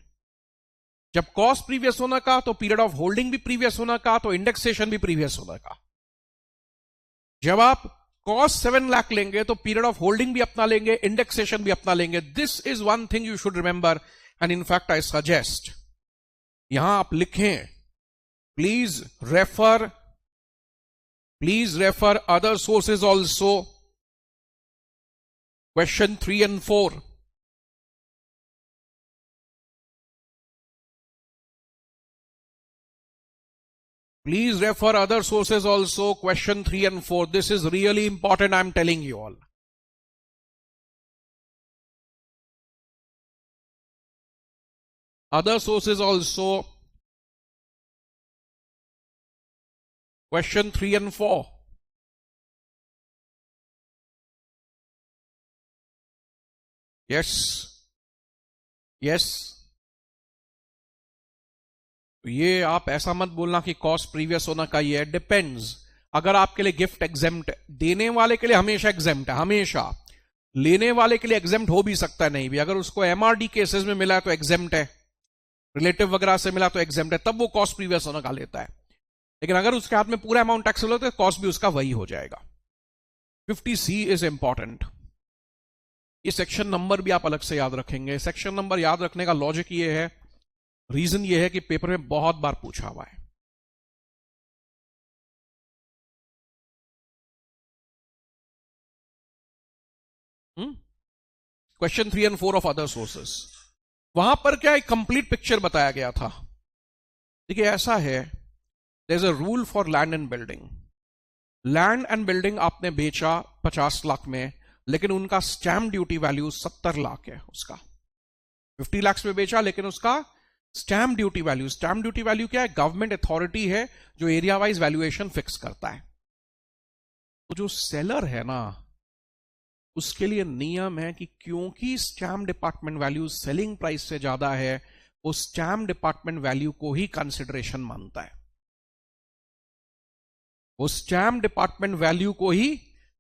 जब कॉस्ट प्रीवियस होना का तो पीरियड ऑफ होल्डिंग भी प्रीवियस होना का, तो इंडेक्सेशन भी प्रीवियस होना का. जब आप कॉस्ट 7 लाख लेंगे तो पीरियड ऑफ होल्डिंग भी अपना लेंगे, इंडेक्सेशन भी अपना लेंगे. This is one thing you should remember, and in fact I suggest यहां आप लिखें, please refer other sources also, question 3 and 4. Please refer other sources also, question 3 and 4. This is really important, I'm telling you all. Other sources also, question 3 and 4. Yes. ये आप ऐसा मत बोलना कि cost previous होना का ये डिपेंड्स. अगर आपके लिए गिफ्ट एग्जेम्प्ट, देने वाले के लिए हमेशा एग्जेम्प्ट है, हमेशा. लेने वाले के लिए एग्जेम्प्ट हो भी सकता है, नहीं भी. अगर उसको एमआरडी केसेस में मिला है तो एग्जेम्प्ट है, रिलेटिव वगैरह से मिला तो एग्जेम्प्ट है, तब वो कॉस्ट प्रीवियस होना का लेता है. लेकिन अगर उसके हाथ में पूरा अमाउंट टैक्सेबल होता है तो कॉस्ट भी उसका वही हो जाएगा. 50C is important. ये सेक्शन नंबर भी आप अलग से याद रखेंगे. सेक्शन नंबर याद रखने का लॉजिक ये है, रीजन ये है कि पेपर में बहुत बार पूछा हुआ है. Question 3 and 4 of other sources, वहां पर क्या एक कंप्लीट पिक्चर बताया गया था. देखिए ऐसा है, there is a rule for land and building. Land and building आपने बेचा 50 लाख में, लेकिन उनका स्टैम्प ड्यूटी वैल्यू 70 लाख है. उसका 50 लाख में बेचा, लेकिन उसका स्टैम्प ड्यूटी वैल्यू क्या है? गवर्नमेंट अथॉरिटी है जो एरिया वाइज वैल्यूएशन फिक्स करता है. तो जो सेलर है ना, उसके लिए नियम है कि क्योंकि stamp department value selling price से ज्यादा है, वो स्टैम्प डिपार्टमेंट वैल्यू को ही कंसिडरेशन मानता है. वो स्टैम्प डिपार्टमेंट वैल्यू को ही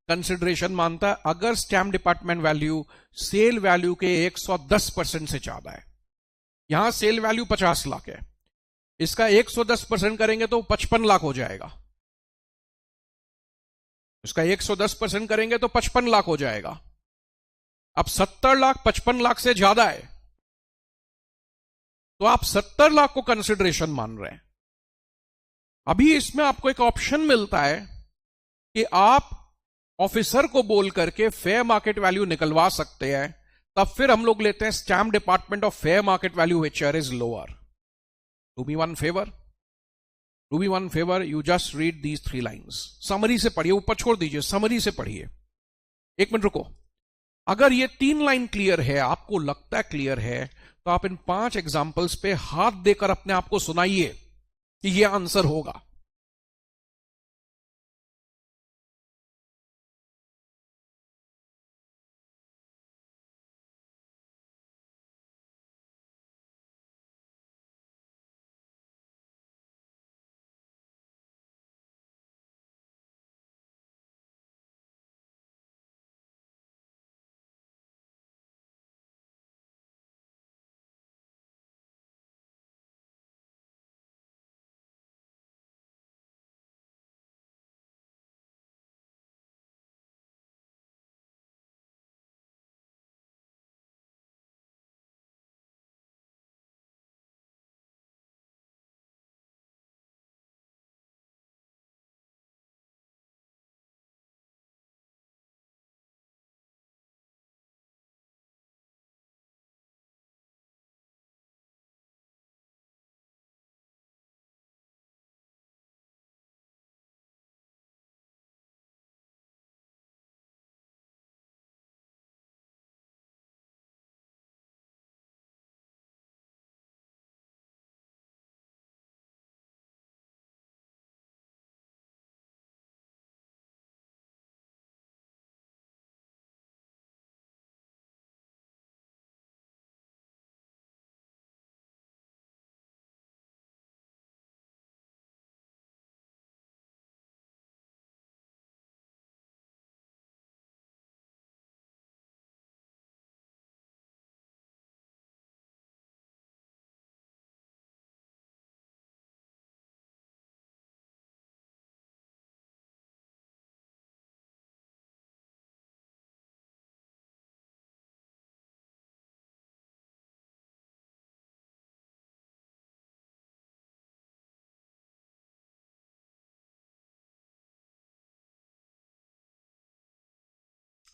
कंसिडरेशन मानता है. अगर stamp department value sale value के 110% से ज्यादा है, यहां सेल वैल्यू 50 लाख है, इसका 110% करेंगे तो 55 लाख हो जाएगा. इसका 110% करेंगे तो 55 लाख हो जाएगा. अब 70 लाख 55 लाख से ज्यादा है, तो आप 70 लाख को कंसिडरेशन मान रहे हैं. अभी इसमें आपको एक ऑप्शन मिलता है कि आप ऑफिसर को बोल करके फेयर मार्केट वैल्यू निकलवा सकते हैं. तब फिर हम लोग लेते हैं stamp department of fair market value which is lower. Do me one favour, you just read these 3 lines. Summary से पढ़िए, ऊपर छोड़ दीजिए, समरी से पढ़िए. 1 मिनट रुको. अगर ये 3 लाइन क्लियर है, आपको लगता है क्लियर है, तो आप इन 5 एग्जाम्पल्स पे हाथ देकर अपने आप को सुनाइए कि ये आंसर होगा.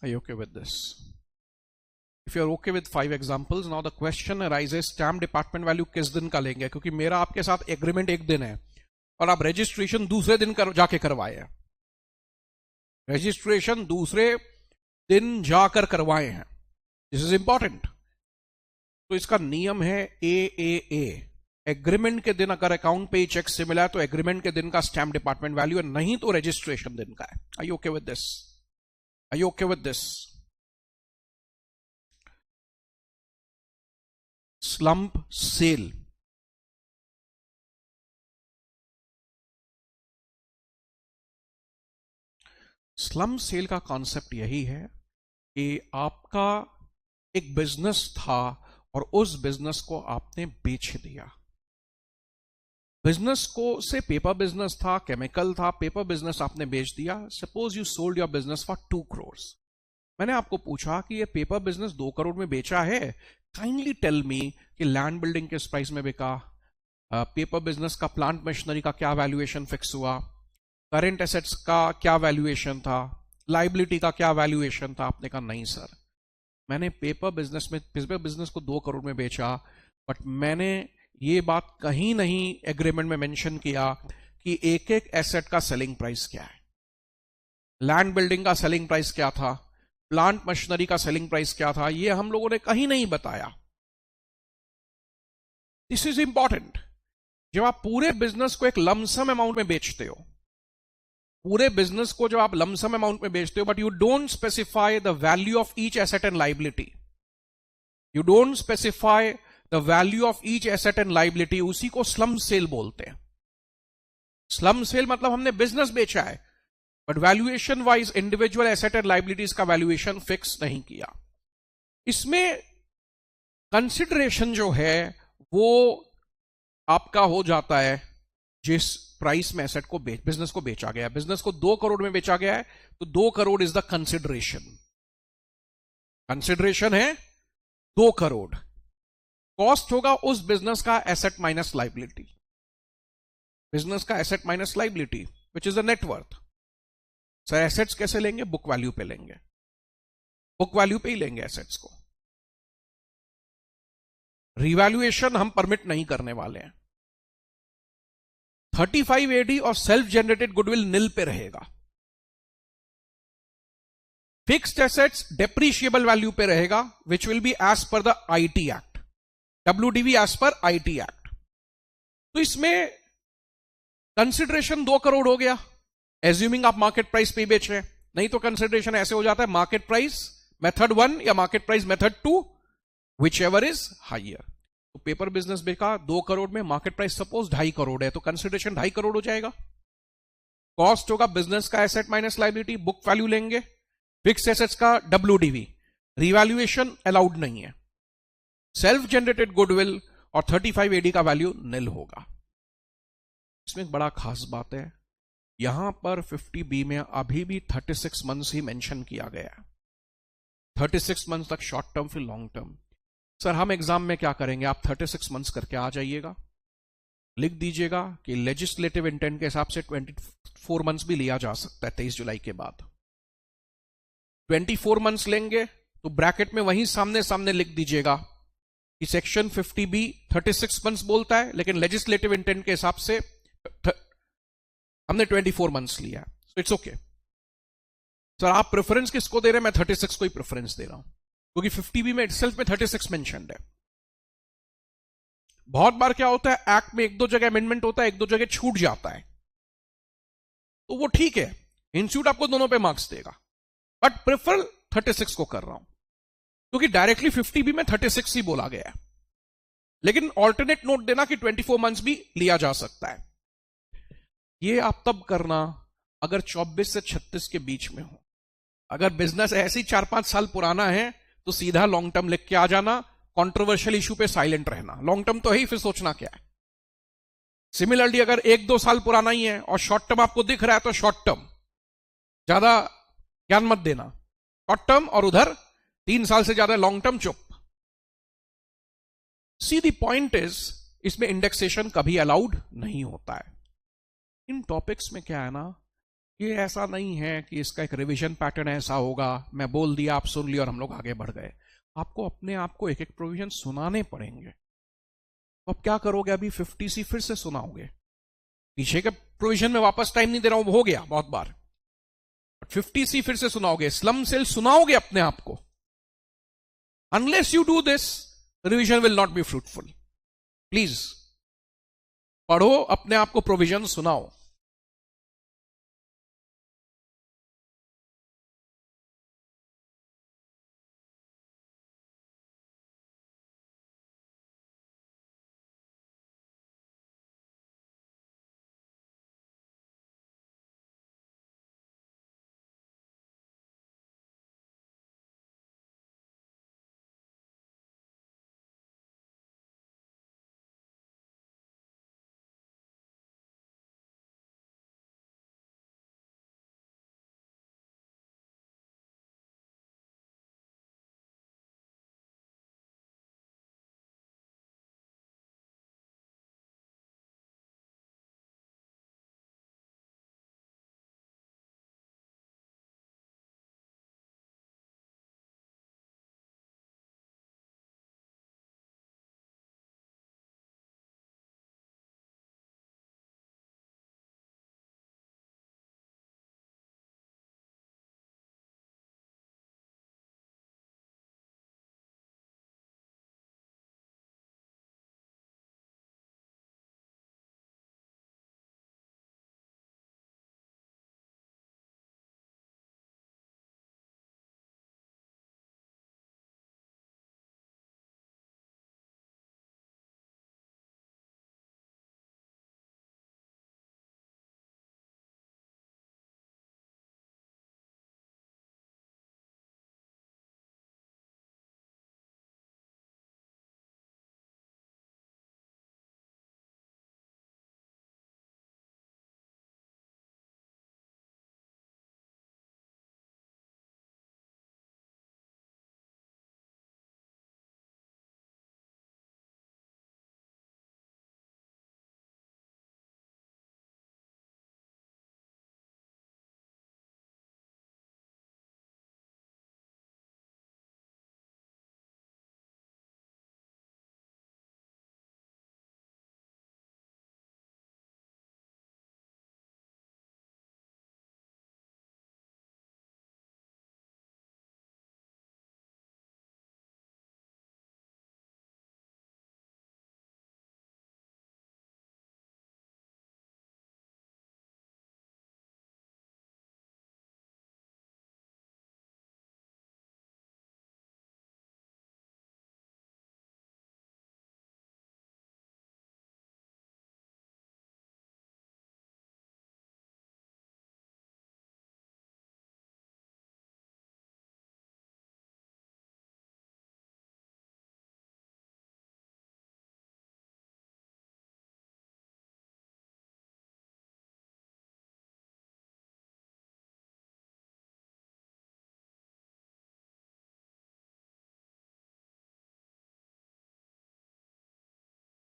Are you okay with this? If you are okay with 5 examples, now the question arises, stamp department value किस दिन का लेंगे? क्योंकि मेरा आपके साथ एग्रीमेंट एक दिन है और आप रजिस्ट्रेशन दूसरे दिन जाके करवाए हैं, रजिस्ट्रेशन दूसरे दिन जाकर करवाए हैं. This is important. तो इसका नियम है ए, एग्रीमेंट के दिन अगर अकाउंट पे ही चेक से मिला है तो एग्रीमेंट के दिन का स्टैम्प डिपार्टमेंट वैल्यू है, नहीं तो रजिस्ट्रेशन दिन का है. Are you okay with this? Are you okay with this? Slump sale. Slump sale का कॉन्सेप्ट यही है कि आपका एक बिजनेस था और उस बिजनेस को आपने बेच दिया. बिजनेस को से पेपर बिजनेस था, केमिकल था, पेपर बिजनेस आपने बेच दिया. Suppose you sold your business for 2 crores. मैंने आपको पूछा कि ये पेपर बिजनेस 2 करोड़ में बेचा है, काइंडली टेल मी कि लैंड बिल्डिंग किस प्राइस में बिका, पेपर बिजनेस का प्लांट मशीनरी का क्या वैल्यूएशन फिक्स हुआ, करेंट एसेट्स का क्या वैल्यूएशन था, लाइबिलिटी का क्या वैल्यूएशन था. आपने कहा नहीं सर, मैंने पेपर बिजनेस को 2 करोड़ में बेचा, बट मैंने ये बात कहीं नहीं एग्रीमेंट में मेंशन किया कि एक एक एसेट का सेलिंग प्राइस क्या है, लैंड बिल्डिंग का सेलिंग प्राइस क्या था, प्लांट मशीनरी का सेलिंग प्राइस क्या था, ये हम लोगों ने कहीं नहीं बताया. This is important. जब आप पूरे बिजनेस को एक लमसम अमाउंट में बेचते हो, पूरे बिजनेस को जब आप लमसम अमाउंट में बेचते हो, but you don't specify the value of each asset and liability, you don't specify the value of each asset and liability, उसी को स्लम सेल बोलते हैं. स्लम सेल मतलब हमने बिजनेस बेचा है but valuation wise individual asset and liabilities का valuation fix नहीं किया. इसमें कंसिडरेशन जो है वो आपका हो जाता है जिस प्राइस में एसेट को बिजनेस को बेचा गया. बिजनेस को 2 करोड़ में बेचा गया है तो 2 crore is the consideration. Consideration है 2 करोड़. कॉस्ट होगा उस बिजनेस का एसेट माइनस लाइबिलिटी, बिजनेस का asset minus liability which is the net worth. Sir assets कैसे लेंगे? बुक वैल्यू पे लेंगे, बुक वैल्यू पे ही लेंगे एसेट्स को. रिवैल्यूएशन हम परमिट नहीं करने वाले हैं. 35 AD और सेल्फ जनरेटेड गुडविल निल पे रहेगा. फिक्स्ड एसेट्स डेप्रीशिएबल वैल्यू पे रहेगा which will be as per the IT act, WDV as per IT act. तो इसमें कंसिडरेशन 2 करोड़ हो गया, एज्यूमिंग आप मार्केट प्राइस पे बेच रहे हैं. नहीं तो कंसिडरेशन ऐसे हो जाता है मार्केट प्राइस मेथड 1 या market price method 2, which ever is higher. तो पेपर बिजनेस बेचा 2 करोड़ में, मार्केट प्राइस सपोज 2.5 करोड़ है, तो कंसिडरेशन 2.5 करोड़ हो जाएगा. कॉस्ट होगा बिजनेस का asset minus liability, book value लेंगे, फिक्स एसेट्स का WDV, रिवैल्यूएशन अलाउड नहीं है, सेल्फ जनरेटेड गुडविल और 35 AD का वैल्यू निल होगा. इसमें एक बड़ा खास बात है, यहां पर 50B में अभी भी 36 मंथ्स ही मेंशन किया गया है. 36 मंथ्स तक शॉर्ट टर्म फिर लॉन्ग टर्म. सर हम एग्जाम में क्या करेंगे? आप 36 मंथ्स करके आ जाइएगा, लिख दीजिएगा कि लेजिस्लेटिव इंटेंट के हिसाब से 24 मंथ्स भी लिया जा सकता है 23 जुलाई के बाद. 24 मंथ्स लेंगे तो ब्रैकेट में वहीं सामने सामने लिख दीजिएगा कि सेक्शन 50B 36 मंथ्स बोलता है, लेकिन लेजिस्लेटिव इंटेंट के हिसाब से हमने 24 मंथ्स लिया है. So it's okay. सर आप प्रेफरेंस किसको दे रहे हैं? मैं 36 को ही प्रेफरेंस दे रहा हूं क्योंकि 50B में इटसेल्फ में 36 मेंशन्ड है. बहुत बार क्या होता है, एक्ट में 1-2 जगह अमेंडमेंट होता है, 1-2 जगह छूट जाता है, तो वो ठीक है, इंस्टीट्यूट आपको दोनों पे मार्क्स देगा, बट प्रेफर 36 को कर रहा हूं क्योंकि डायरेक्टली 50B में 36 ही बोला गया है, लेकिन ऑल्टरनेट नोट देना कि 24 मंथ्स भी लिया जा सकता है. ये आप तब करना अगर 24 से 36 के बीच में हो. अगर बिजनेस ऐसे ही 4-5 साल पुराना है तो सीधा लॉन्ग टर्म लिख के आ जाना, कंट्रोवर्शियल इशू पे साइलेंट रहना. लॉन्ग टर्म तो है ही, फिर सोचना क्या है. सिमिलरली अगर 1-2 साल पुराना ही है और शॉर्ट टर्म आपको दिख रहा है तो शॉर्ट टर्म, ज्यादा ज्ञान मत देना. शॉर्ट टर्म और उधर 3 साल से ज्यादा लॉन्ग टर्म चुप. सी द पॉइंट इज, इसमें इंडेक्सेशन कभी अलाउड नहीं होता है. इन टॉपिक्स में क्या है ना, ये ऐसा नहीं है कि इसका एक रिवीजन पैटर्न ऐसा होगा, मैं बोल दिया आप सुन लिया और हम लोग आगे बढ़ गए। आपको अपने आप को एक एक प्रोविजन सुनाने पड़ेंगे। तो अब क्या करोगे, अभी 50C फिर से सुनाओगे? पीछे के प्रोविजन में वापस टाइम नहीं दे रहा हूं, हो गया बहुत बार। 50C फिर से सुनाओगे, स्लम सेल सुनाओगे अपने आप को। Unless you do this, revision will not be fruitful. Please पढ़ो, अपने आप को प्रोविजन सुनाओ।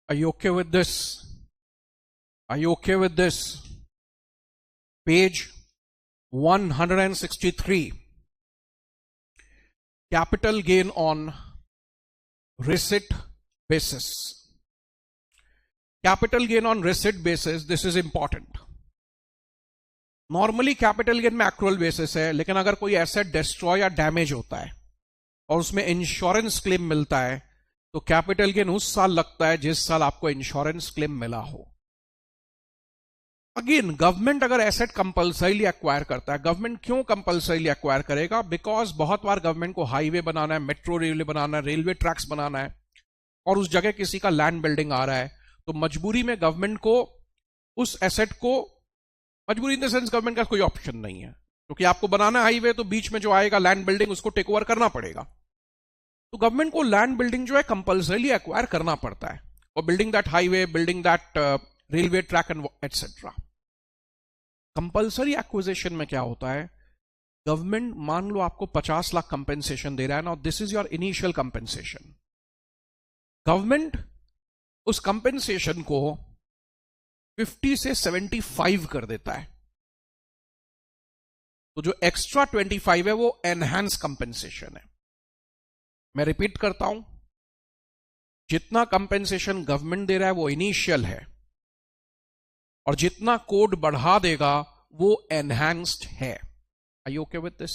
Are you okay with this? Are you okay with this? Page 163. Capital gain on receipt basis. Capital gain on receipt basis, this is important. Normally capital gain में accrual basis है, लेकिन अगर कोई एसेट डिस्ट्रॉय या damage होता है और उसमें इंश्योरेंस क्लेम मिलता है तो कैपिटल गेन उस साल लगता है जिस साल आपको इंश्योरेंस क्लेम मिला हो। अगेन गवर्नमेंट अगर एसेट कंपल्सरीली एक्वायर करता है, गवर्नमेंट क्यों कंपल्सरीली एक्वायर करेगा? बिकॉज बहुत बार गवर्नमेंट को हाईवे बनाना है, मेट्रो रेलवे बनाना है, रेलवे ट्रैक्स बनाना है और उस जगह किसी का लैंड बिल्डिंग आ रहा है, तो मजबूरी में गवर्नमेंट को उस एसेट को, मजबूरी इन द सेंस गवर्नमेंट का कोई ऑप्शन नहीं है, क्योंकि आपको बनाना है हाईवे तो बीच में जो आएगा लैंड बिल्डिंग उसको टेक ओवर करना पड़ेगा। तो गवर्नमेंट को लैंड बिल्डिंग जो है कंपल्सरीली एक्वायर करना पड़ता है, और building that highway, building that railway track and etcetera. Compulsory acquisition में क्या होता है, गवर्नमेंट मान लो आपको 50 लाख कंपेंसेशन दे रहा है ना, this is your initial compensation. Government उस कंपेंसेशन को 50 से 75 कर देता है। तो जो एक्स्ट्रा 25 है वो एनहांस कंपेंसेशन है। मैं रिपीट करता हूं, जितना कंपेंसेशन गवर्नमेंट दे रहा है वो इनिशियल है, और जितना कोड बढ़ा देगा वो एनहांस्ड है। Are you okay with this?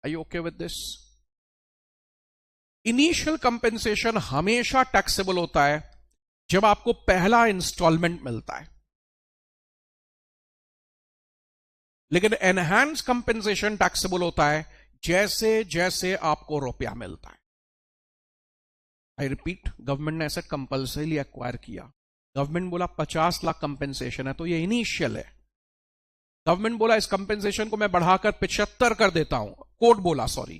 Are you okay with this? Initial compensation हमेशा टैक्सेबल होता है जब आपको पहला इंस्टॉलमेंट मिलता है, लेकिन एनहांस कंपेंसेशन टैक्सेबल होता है जैसे जैसे आपको रुपया मिलता है। आई रिपीट, गवर्नमेंट ने ऐसा कंपल्सरी एक्वायर किया। गवर्नमेंट बोला 50 लाख कंपेंसेशन है तो ये इनिशियल है। गवर्नमेंट बोला इस कंपेंसेशन को मैं बढ़ाकर 75 कर देता हूं, कोर्ट बोला सॉरी,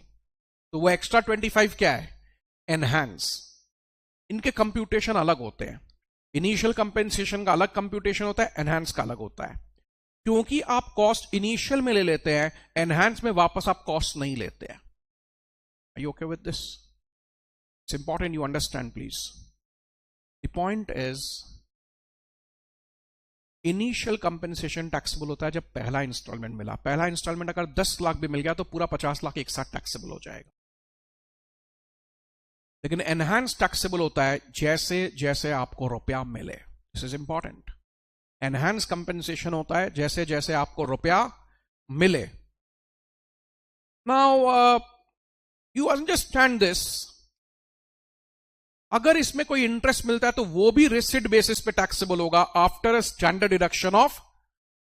तो वो एक्स्ट्रा 25 क्या है? एनहांस। इनके कंप्यूटेशन अलग होते हैं। इनिशियल कंपेंसेशन का अलग कंप्यूटेशन होता है, एनहांस का अलग होता है। क्योंकि आप कॉस्ट इनिशियल में ले लेते हैं, एनहांस में वापस आप कॉस्ट नहीं लेते हैं। Are you okay with this? It's important you understand please. The point is, initial compensation taxable होता है जब पहला इंस्टॉलमेंट मिला। पहला इंस्टॉलमेंट अगर 10 लाख भी मिल गया तो पूरा 50 लाख एक साथ टैक्सेबल हो जाएगा। लेकिन एनहांस टैक्सेबल होता है जैसे जैसे आपको रुपया मिले। This is important. Enhance compensation होता है जैसे जैसे आपको रुपया मिले। Now you understand this. अगर इसमें कोई इंटरेस्ट मिलता है तो वो भी रिसिट बेसिस पे टैक्सेबल होगा after a standard deduction of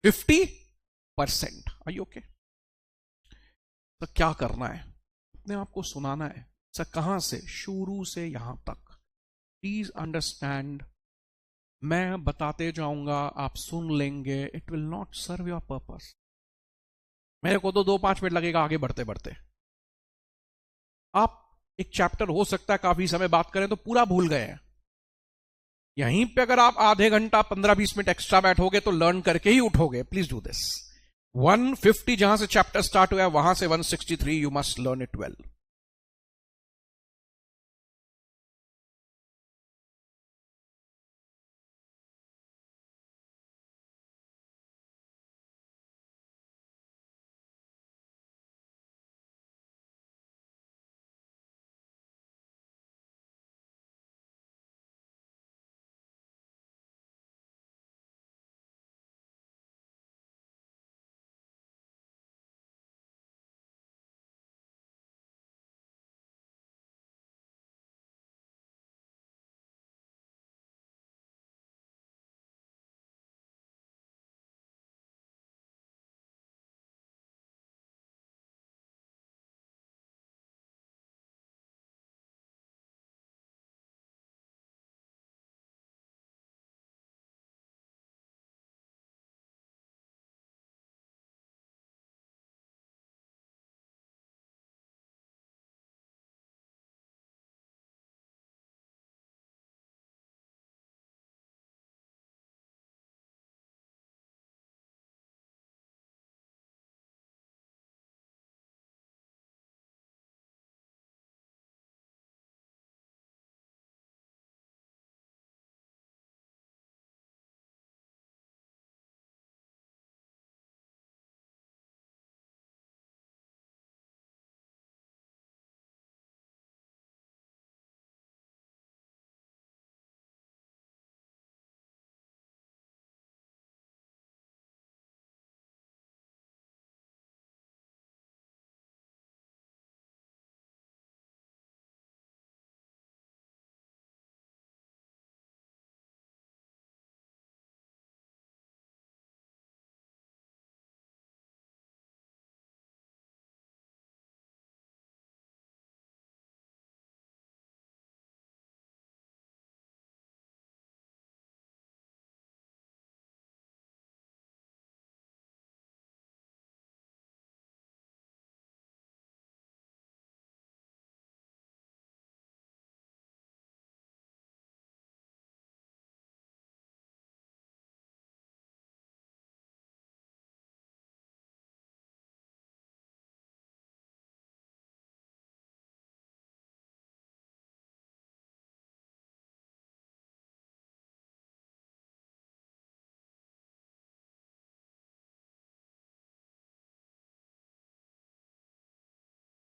50%। Are you okay? तो क्या करना है? अपने आप को सुनाना है। सर कहां से? शुरू से यहां तक। Please understand. मैं बताते जाऊंगा, आप सुन लेंगे, it will not serve your purpose. मेरे को तो 2-5 मिनट लगेगा आगे बढ़ते बढ़ते। आप एक चैप्टर हो सकता है काफी समय बात करें तो पूरा भूल गए हैं। यहीं पे अगर आप आधे घंटा 15-20 मिनट एक्स्ट्रा बैठोगे तो लर्न करके ही उठोगे। Please do this. 150 जहां से चैप्टर स्टार्ट हुआ है वहां से 163 you must learn it well.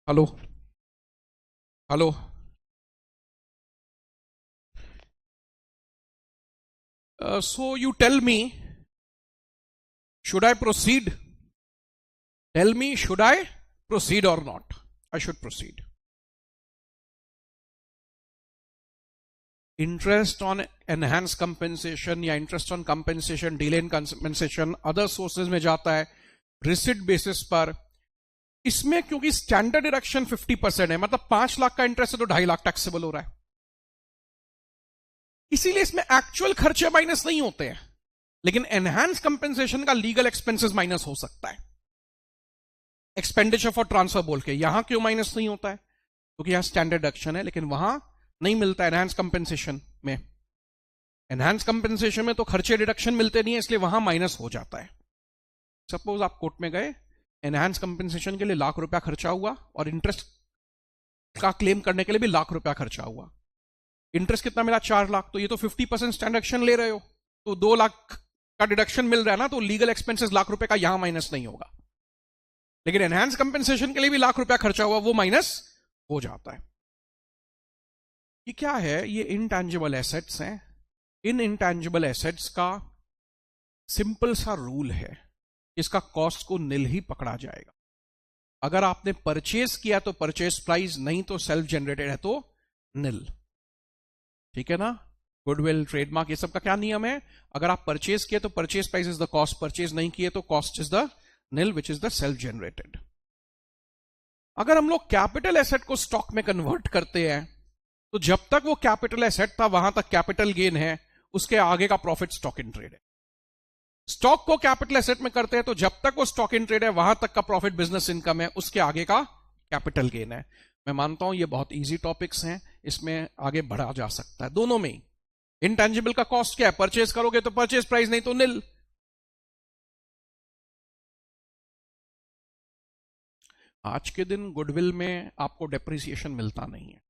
Hello hello so you tell me, should I proceed? Tell me, should I proceed or not? I should proceed. Interest on enhanced compensation या interest on compensation, delay in compensation, other sources में जाता है receipt basis पर. इसमें क्योंकि standard deduction 50% है, मतलब 5 लाख का इंटरेस्ट है तो 2.5 लाख टैक्सेबल हो रहा है, इसीलिए इसमें एक्चुअल खर्चे माइनस नहीं होते हैं, लेकिन एनहांस कंपेंसेशन का लीगल एक्सपेंसेस माइनस हो सकता है. एक्सपेंडिचर फॉर ट्रांसफर बोल के यहां क्यों माइनस नहीं होता है? क्योंकि यहां स्टैंडर्ड डिडक्शन है, लेकिन वहां नहीं मिलता एनहांस कंपेंसेशन में. एनहांस कंपेंसेशन में तो खर्चे डिडक्शन मिलते नहीं है, इसलिए वहां माइनस हो जाता है. सपोज आप कोर्ट में गए, एनहांस कंपेंसेशन के लिए ₹1,00,000 खर्चा हुआ और इंटरेस्ट का क्लेम करने के लिए भी ₹1,00,000 खर्चा हुआ. इंटरेस्ट कितना मिला? 4 लाख. तो ये तो 50% स्टैंडर्ड डिडक्शन ले रहे हो, तो 2 लाख का डिडक्शन मिल रहा है ना, तो लीगल एक्सपेंसेस ₹1,00,000 का यहां माइनस नहीं होगा. लेकिन एनहांस कंपेंसेशन के लिए भी ₹1,00,000 खर्चा हुआ, वो माइनस हो जाता है. ये क्या है? ये इनटैंजिबल एसेट्स हैं. इन इनटैंजिबल एसेट्स का सिंपल सा रूल है, इसका कॉस्ट को निल ही पकड़ा जाएगा. अगर आपने परचेज किया तो परचेज प्राइस, नहीं तो सेल्फ जनरेटेड है तो निल. ठीक है ना? गुडविल, ट्रेडमार्क, ये सब का क्या नियम है? अगर आप परचेज किए तो purchase price is the cost, purchase नहीं किए तो cost is the nil which is the self generated. अगर हम लोग कैपिटल एसेट को स्टॉक में कन्वर्ट करते हैं तो जब तक वो कैपिटल एसेट था वहां तक कैपिटल गेन है, उसके आगे का प्रॉफिट स्टॉक इन ट्रेड है. स्टॉक को कैपिटल एसेट में करते हैं तो जब तक वो स्टॉक इन ट्रेड है वहां तक का प्रॉफिट बिजनेस इनकम है, उसके आगे का कैपिटल गेन है. मैं मानता हूं ये बहुत इजी टॉपिक्स हैं, इसमें आगे बढ़ा जा सकता है. दोनों में इनटेंजिबल का कॉस्ट क्या है? परचेज करोगे तो परचेज प्राइस, नहीं तो निल. आज के दिन गुडविल में आपको डेप्रिसिएशन मिलता नहीं है.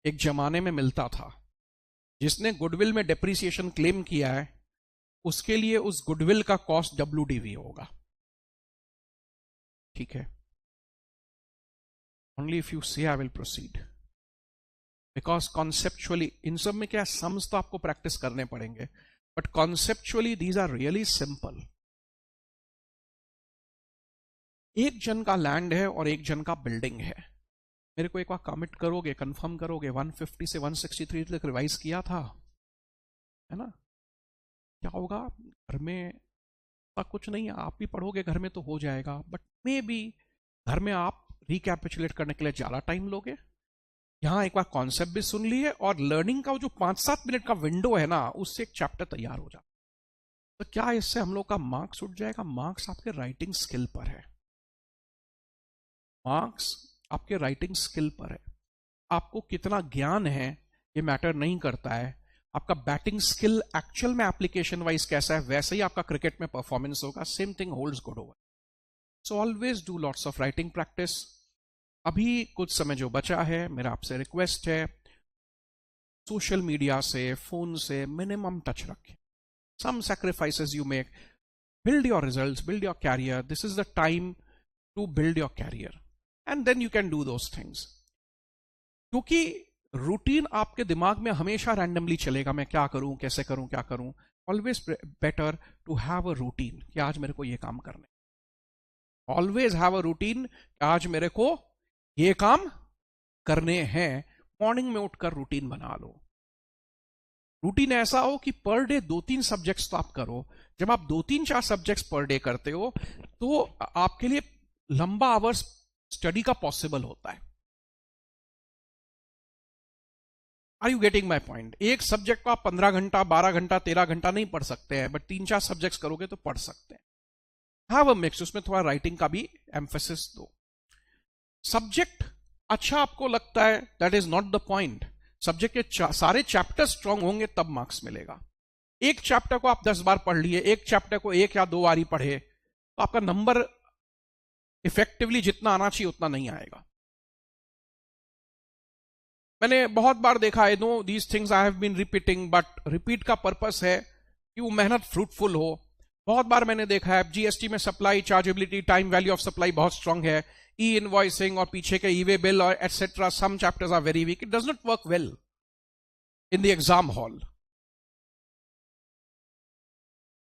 एक जमाने में मिलता था. जिसने गुडविल में डेप्रिसिएशन क्लेम किया है उसके लिए उस गुडविल का कॉस्ट WDV होगा. ठीक है? Only if you say I will proceed, because conceptually इन सब में क्या, सम्स तो आपको प्रैक्टिस करने पड़ेंगे, but conceptually these are really simple. एक जन का लैंड है और एक जन का बिल्डिंग है. मेरे को एक बार कमिट करोगे, कंफर्म करोगे, 150 से 163 तक रिवाइज किया था, है ना? क्या होगा घर में? कुछ नहीं, आप भी पढ़ोगे घर में तो हो जाएगा, बट मे बी घर में आप रिकैपिचुलेट करने के लिए ज्यादा टाइम लोगे. यहां एक बार कॉन्सेप्ट भी सुन लिए और लर्निंग का जो 5-7 मिनट का विंडो है ना, उससे एक चैप्टर तैयार हो जाता. तो क्या इससे हम लोग का मार्क्स उठ जाएगा? मार्क्स आपके राइटिंग स्किल पर है. मार्क्स आपके राइटिंग स्किल पर है. आपको कितना ज्ञान है ये मैटर नहीं करता है. आपका बैटिंग स्किल एक्चुअल में एप्लीकेशन वाइज कैसा है, वैसे ही आपका क्रिकेट में परफॉर्मेंस होगा. Same thing holds good over. So always do lots of writing practice. अभी कुछ समय जो बचा है, मेरा आपसे रिक्वेस्ट है, सोशल मीडिया से, फोन से मिनिमम टच रखें. Some sacrifices you make, build your results, build your career. This is the time to build your career, and then you can do those things. क्योंकि routine आपके दिमाग में हमेशा randomly चलेगा, मैं क्या करूं, कैसे करूं, क्या करूं. Always better to have a routine कि आज मेरे को ये काम करने. ऑलवेज हैव अ रूटीन, आज मेरे को ये काम करने हैं. मॉर्निंग में उठकर रूटीन बना लो. रूटीन ऐसा हो कि पर डे 2-3 सब्जेक्ट्स तो आप करो. जब आप 2-3-4 सब्जेक्ट्स पर डे करते हो तो आपके लिए लंबा आवर्स स्टडी का पॉसिबल होता है. Are you getting my point? एक सब्जेक्ट को आप 15 घंटा, 12 घंटा, 13 घंटा नहीं पढ़ सकते हैं, बट 3-4 सब्जेक्ट्स करोगे तो पढ़ सकते हैं. हैव अ मिक्स, उसमें थोड़ा राइटिंग का भी एम्फेसिस दो. सब्जेक्ट अच्छा आपको लगता है, that is not the point. Subject के सारे चैप्टर स्ट्रांग होंगे तब मार्क्स मिलेगा. एक चैप्टर को आप 10 बार पढ़ लिए, एक चैप्टर को 1 या 2 बार ही पढ़े, तो आपका नंबर इफेक्टिवली जितना आना चाहिए उतना नहीं आएगा. मैंने बहुत बार देखा, I know these things I have been repeating, but repeat का पर्पस है कि वो मेहनत फ्रूटफुल हो. बहुत बार मैंने देखा है जीएसटी में supply chargeability, time value of supply बहुत स्ट्रांग है. ई इनवॉइसिंग और पीछे के ई वे बिल और etcetera, some chapters are very weak, it does not work well in the exam hall.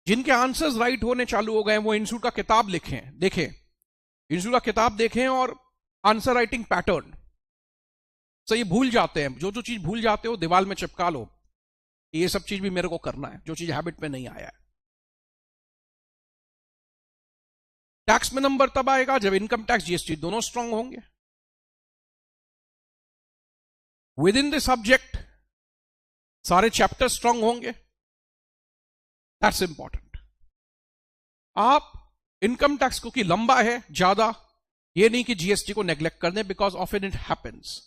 जिनके आंसर्स राइट होने चालू हो गए वो इंस्टीट्यूट का किताब लिखें, देखें, इंस्टीट्यूट का किताब देखें और आंसर राइटिंग पैटर्न से ये भूल जाते हैं। जो जो चीज भूल जाते हो दीवार में चिपका लो, ये सब चीज भी मेरे को करना है, जो चीज हैबिट में नहीं आया है। टैक्स में नंबर तब आएगा जब इनकम टैक्स जीएसटी दोनों स्ट्रांग होंगे। विद इन द सब्जेक्ट सारे चैप्टर स्ट्रांग होंगे, दैट्स इंपॉर्टेंट। आप इनकम टैक्स क्योंकि लंबा है ज्यादा, ये नहीं कि जीएसटी को नेग्लेक्ट कर दें, बिकॉज ऑफ इट हैपेंस।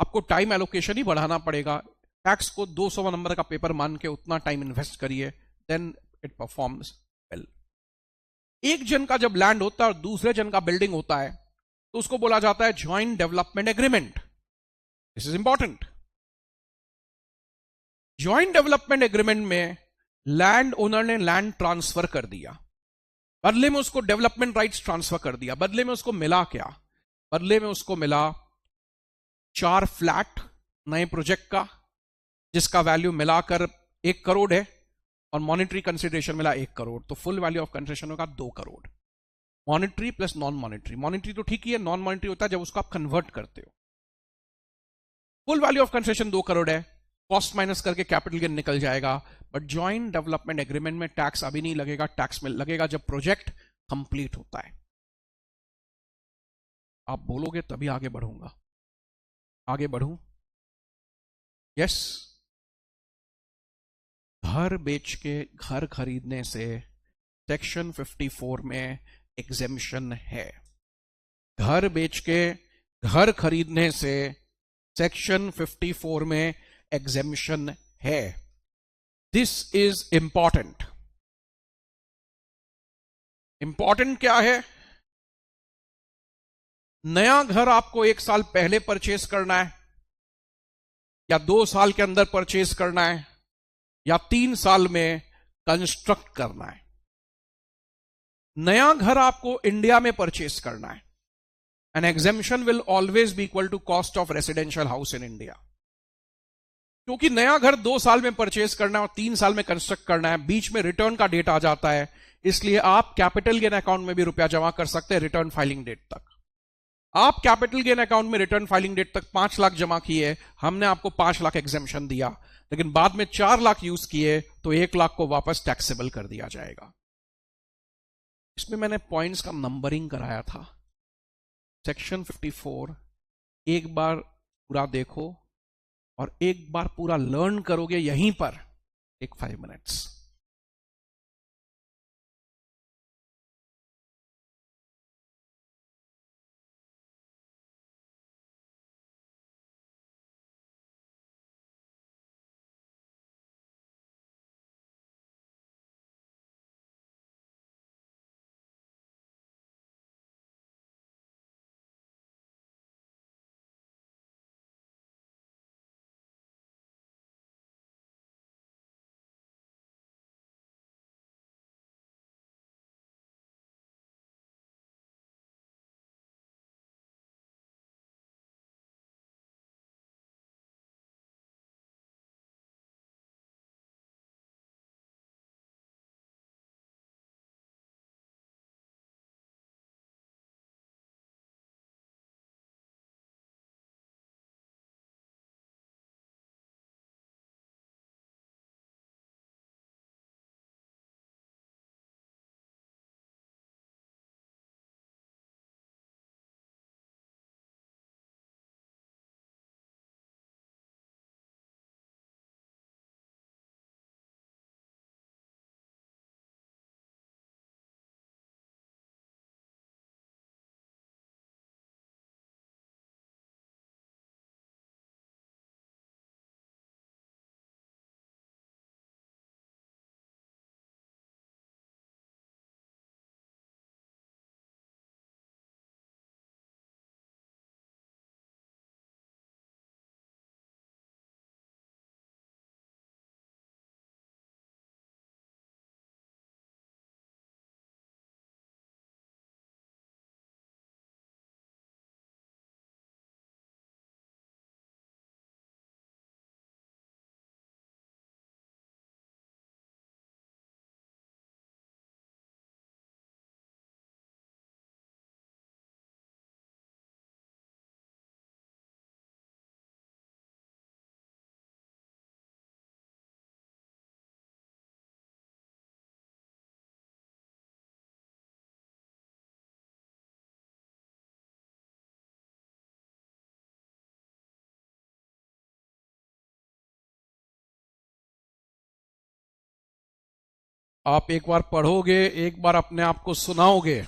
आपको टाइम एलोकेशन ही बढ़ाना पड़ेगा। टैक्स को 200 नंबर का पेपर मान के उतना टाइम इन्वेस्ट करिए, देन इट परफॉर्म्स वेल। एक जन का जब लैंड होता है और दूसरे जन का बिल्डिंग होता है तो उसको बोला जाता है joint development agreement. This is important. Joint development agreement में लैंड ओनर ने लैंड ट्रांसफर कर दिया, बदले में उसको डेवलपमेंट राइट्स ट्रांसफर कर दिया। बदले में उसको मिला क्या? बदले में उसको मिला 4 फ्लैट नए प्रोजेक्ट का, जिसका वैल्यू मिलाकर 1 करोड़ है, और मॉनिटरी कंसिडरेशन मिला 1 करोड़, तो फुल वैल्यू ऑफ कंसिडरेशन होगा 2 crore. Monetary plus non monetary, monetary तो ठीक ही है, नॉन मॉनिटरी होता है जब उसको आप कन्वर्ट करते हो। Full value of consideration 2 crore है, कॉस्ट माइनस करके कैपिटल गेन निकल जाएगा। बट जॉइंट डेवलपमेंट एग्रीमेंट में टैक्स अभी नहीं लगेगा, टैक्स में लगेगा जब प्रोजेक्ट कंप्लीट होता है। आप बोलोगे तभी आगे बढ़ूंगा। आगे बढ़ूं? यस। घर बेच के घर खरीदने से सेक्शन 54 में एग्जेम्पशन है। घर बेच के घर खरीदने से सेक्शन 54 में एग्जेम्पशन है। This is important. इंपॉर्टेंट क्या है? नया घर आपको 1 साल पहले परचेस करना है, या 2 साल के अंदर परचेस करना है, या 3 साल में कंस्ट्रक्ट करना है। नया घर आपको इंडिया में परचेस करना है, an exemption will always be equal to cost of residential house in India. क्योंकि नया घर 2 साल में परचेस करना है और 3 साल में कंस्ट्रक्ट करना है, बीच में रिटर्न का डेट आ जाता है, इसलिए आप कैपिटल गेन अकाउंट में भी रुपया जमा कर सकते हैं रिटर्न फाइलिंग डेट तक। आप कैपिटल गेन अकाउंट में रिटर्न फाइलिंग डेट तक 5 लाख जमा किए, हमने आपको 5 लाख एग्जेम्पशन दिया, लेकिन बाद में 4 लाख यूज किए तो 1 लाख को वापस टैक्सेबल कर दिया जाएगा। इसमें मैंने पॉइंट्स का नंबरिंग कराया था। सेक्शन 54 एक बार पूरा देखो और एक बार पूरा लर्न करोगे यहीं पर, एक 5 मिनट्स। आप एक बार पढ़ोगे, एक बार अपने आप को सुनाओगे।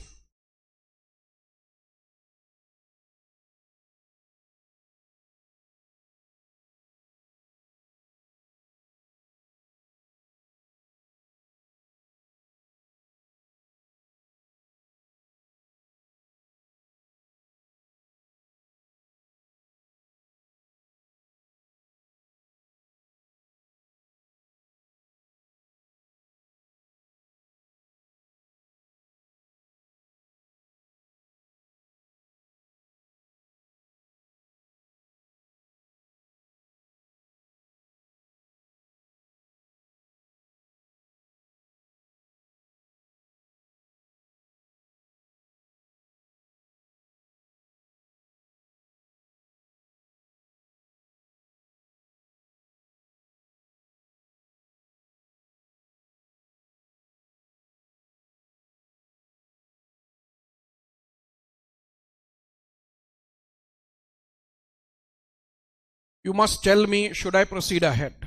You must tell me, should I proceed ahead?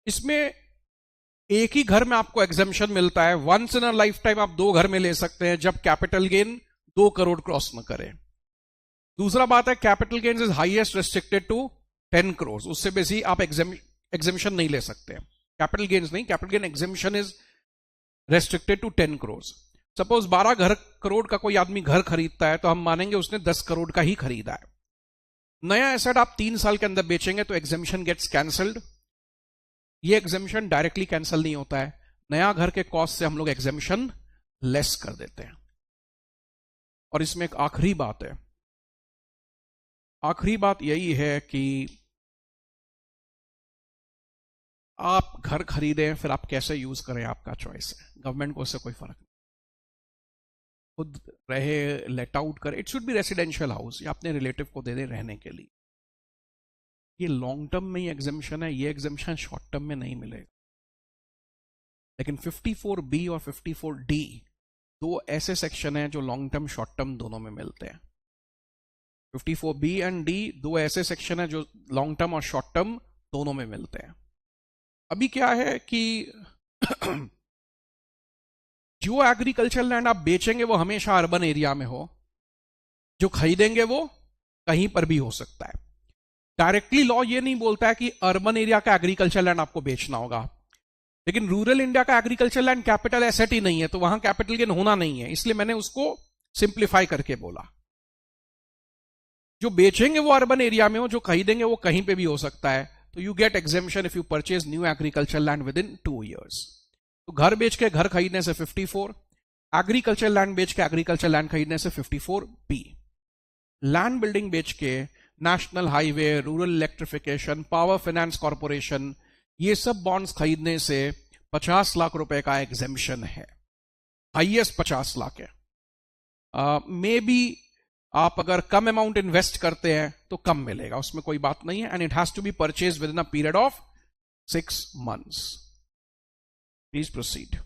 इसमें एक ही घर में आपको एग्जेम्पशन मिलता है। Once in a lifetime आप 2 घर में ले सकते हैं जब कैपिटल गेन 2 करोड़ क्रॉस न करे। दूसरा बात है, capital gain is highest restricted to 10 crore, उससे बेसी आप एग्जेम्पशन नहीं ले सकते। कैपिटल गेन्स नहीं, capital gain exemption is restricted to 10 crore. Suppose 12 crore का कोई आदमी घर खरीदता है तो हम मानेंगे उसने 10 करोड़ का ही खरीदा है। नया एसेट आप 3 साल के अंदर बेचेंगे तो एग्जेम्पशन गेट्स कैंसल्ड। ये एग्जेम्पशन डायरेक्टली कैंसिल नहीं होता है, नया घर के कॉस्ट से हम लोग एग्जेम्पशन लेस कर देते हैं। और इसमें एक आखिरी बात है, आखिरी बात यही है कि आप घर खरीदें फिर आप कैसे यूज करें आपका चॉइस है, गवर्नमेंट को उससे कोई फर्क नहीं। खुद रहे, लेट आउट करे, it should be residential house, या अपने रिलेटिव को दे दे रहने के लिए। ये लॉन्ग टर्म में ही एग्जेम्पशन है, ये एग्जेम्पशन शॉर्ट टर्म में नहीं मिलेगा। लेकिन 54B और 54D 2 ऐसे सेक्शन हैं जो लॉन्ग टर्म शॉर्ट टर्म दोनों में मिलते हैं। 54B एंड D 2 ऐसे सेक्शन हैं जो लॉन्ग टर्म और शॉर्ट टर्म दोनों में मिलते हैं। अभी क्या है कि जो एग्रीकल्चर लैंड आप बेचेंगे वो हमेशा अर्बन एरिया में हो, जो खरीदेंगे वो कहीं पर भी हो सकता है। डायरेक्टली लॉ ये नहीं बोलता है कि अर्बन एरिया का एग्रीकल्चर लैंड आपको बेचना होगा, लेकिन रूरल इंडिया का एग्रीकल्चर लैंड कैपिटल एसेट ही नहीं है, तो वहां कैपिटल गेन होना नहीं है, इसलिए मैंने उसको सिंप्लीफाई करके बोला। जो बेचेंगे वो अर्बन एरिया में हो, जो खरीदेंगे वो कहीं पे भी हो सकता है। तो you get exemption if you purchase new agriculture land with in 2 years। तो घर बेच के घर खरीदने से 54, एग्रीकल्चर लैंड बेच के एग्रीकल्चर लैंड खरीदने से 54B। लैंड बिल्डिंग बेच के national highway, rural electrification, power finance corporation, ये सब बॉन्ड्स खरीदने से 50 लाख रुपए का एग्जेम्पशन है, हाईएस्ट 50 लाख है। मे बी आप अगर कम अमाउंट इन्वेस्ट करते हैं तो कम मिलेगा, उसमें कोई बात नहीं है। And it has to be purchase within a period of 6 months। Please proceed.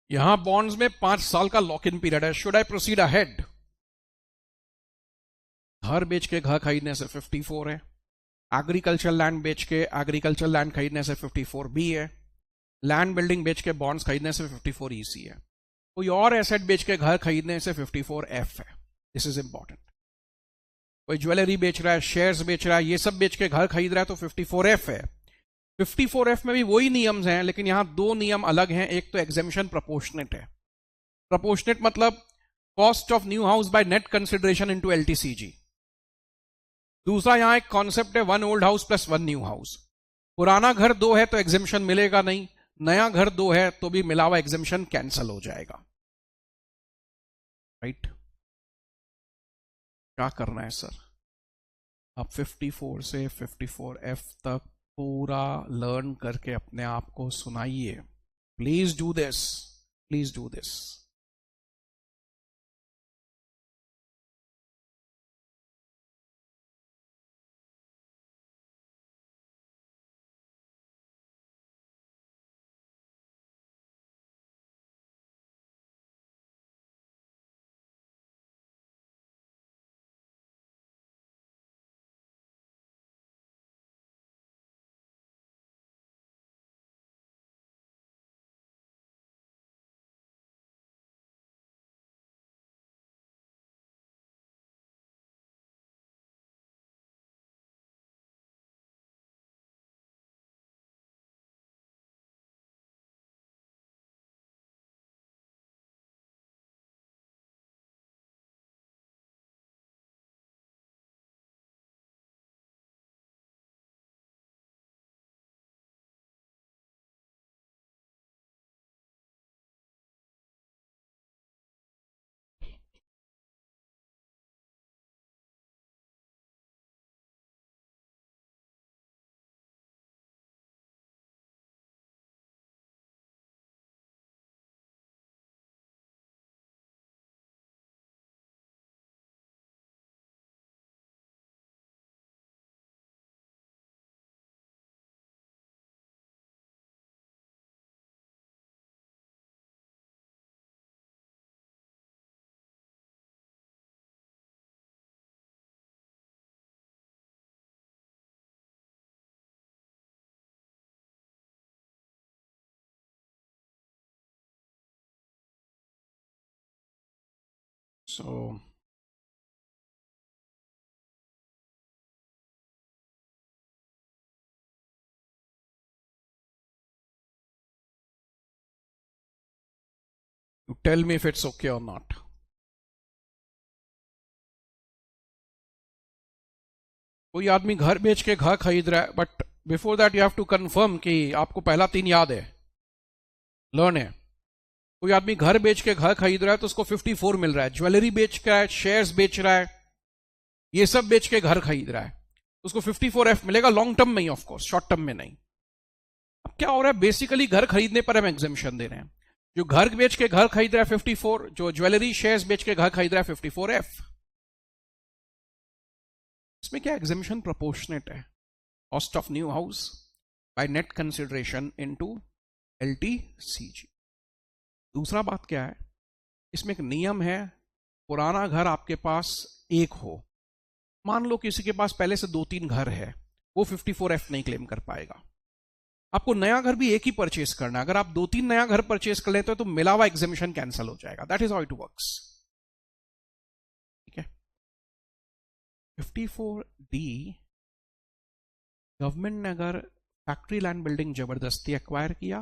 यहां बॉन्ड्स में 5 साल का लॉक इन पीरियड है। Should I proceed ahead? घर बेच के घर खरीदने से 54 है, एग्रीकल्चर लैंड बेच के एग्रीकल्चर लैंड खरीदने से 54B है, लैंड बिल्डिंग बेच के बॉन्ड्स खरीदने से 54EC है, कोई और एसेट बेच के घर खरीदने से 54F है। This is important. कोई ज्वेलरी बेच रहा है, शेयर्स बेच रहा है, ये सब बेच के घर खरीद रहा है तो 54F है। 54F में भी वही नियम हैं, लेकिन यहां दो नियम अलग हैं। एक तो एग्जेम्पशन प्रोपोर्शनेट है। प्रोपोर्शनेट मतलब cost of new house by net consideration into LTCG. दूसरा यहां एक कॉन्सेप्ट है one old house plus one new house. पुराना घर दो है तो एग्जेम्पशन मिलेगा नहीं, नया घर दो है तो भी मिला हुआ एग्जेम्पशन कैंसल हो जाएगा। राइट? क्या करना है सर? आप 54 से 54F तक पूरा लर्न करके अपने आप को सुनाइए। Please do this, please do this. So you tell me if it's okay or not. कोई आदमी घर बेच के घर खरीद रहा है, but before that you have to confirm कि आपको पहला 3 याद है, लर्न है। कोई आदमी घर बेच के घर खरीद रहा है तो उसको 54 मिल रहा है, ज्वेलरी बेच रहा है, शेयर्स बेच रहा है, ये सब बेच के घर खरीद रहा है, उसको 54F मिलेगा लॉन्ग टर्म में ही, ऑफकोर्स शॉर्ट टर्म में नहीं। अब क्या हो रहा है, बेसिकली घर खरीदने पर हम एग्जेम्पशन दे रहे हैं। जो घर बेच के घर खरीद रहा है 54, जो ज्वेलरी शेयर्स बेच के घर खरीद रहा है 54F। इसमें क्या एग्जेम्पशन प्रोपोर्शनेट है, cost of new house by net consideration into LTCG. दूसरा बात क्या है, इसमें एक नियम है, पुराना घर आपके पास एक हो, मान लो किसी के पास पहले से 2-3 घर है, वो 54F नहीं क्लेम कर पाएगा। आपको नया घर भी एक ही परचेस करना है, अगर आप 2-3 नया घर परचेस कर लेते हो तो मिला हुआ एग्जेम्पशन कैंसिल हो जाएगा। That is how it works. ठीक है? 54D, गवर्नमेंट ने अगर फैक्ट्री लैंड बिल्डिंग जबरदस्ती एक्वायर किया,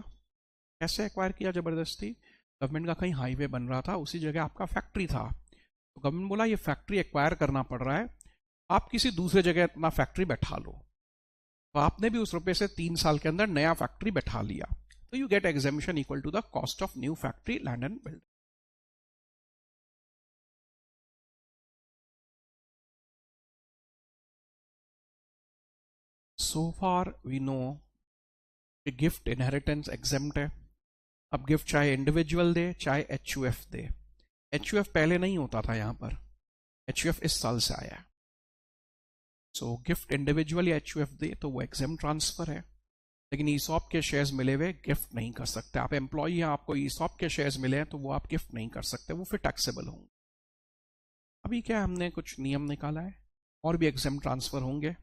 कैसे एक्वायर किया जबरदस्ती? गवर्नमेंट का कहीं हाईवे बन रहा था, उसी जगह आपका फैक्ट्री था, तो गवर्नमेंट बोला ये फैक्ट्री एक्वायर करना पड़ रहा है, आप किसी दूसरे जगह अपना फैक्ट्री बैठा लो, तो आपने भी उस रुपए से 3 साल के अंदर नया फैक्ट्री बैठा लिया, तो you get exemption equal to the cost of new factory land and building. So far we know कि गिफ्ट इनहेरिटेंस एग्जेम्प्ट है। अब गिफ्ट चाहे इंडिविजुअल दे चाहे HUF दे, HUF पहले नहीं होता था यहां पर, HUF इस साल से आया है। सो गिफ्ट इंडिविजुअल या HUF दे तो वो एग्जेम्प्ट ट्रांसफर है, लेकिन ईसॉप के शेयर्स मिले हुए गिफ्ट नहीं कर सकते। आप एम्प्लॉई हैं, आपको ईसॉप के शेयर्स मिले हैं तो वो आप गिफ्ट नहीं कर सकते, वो फिर टैक्सेबल होंगे। अभी क्या हमने कुछ नियम निकाला है, और भी एग्जेम्प्ट ट्रांसफर होंगे।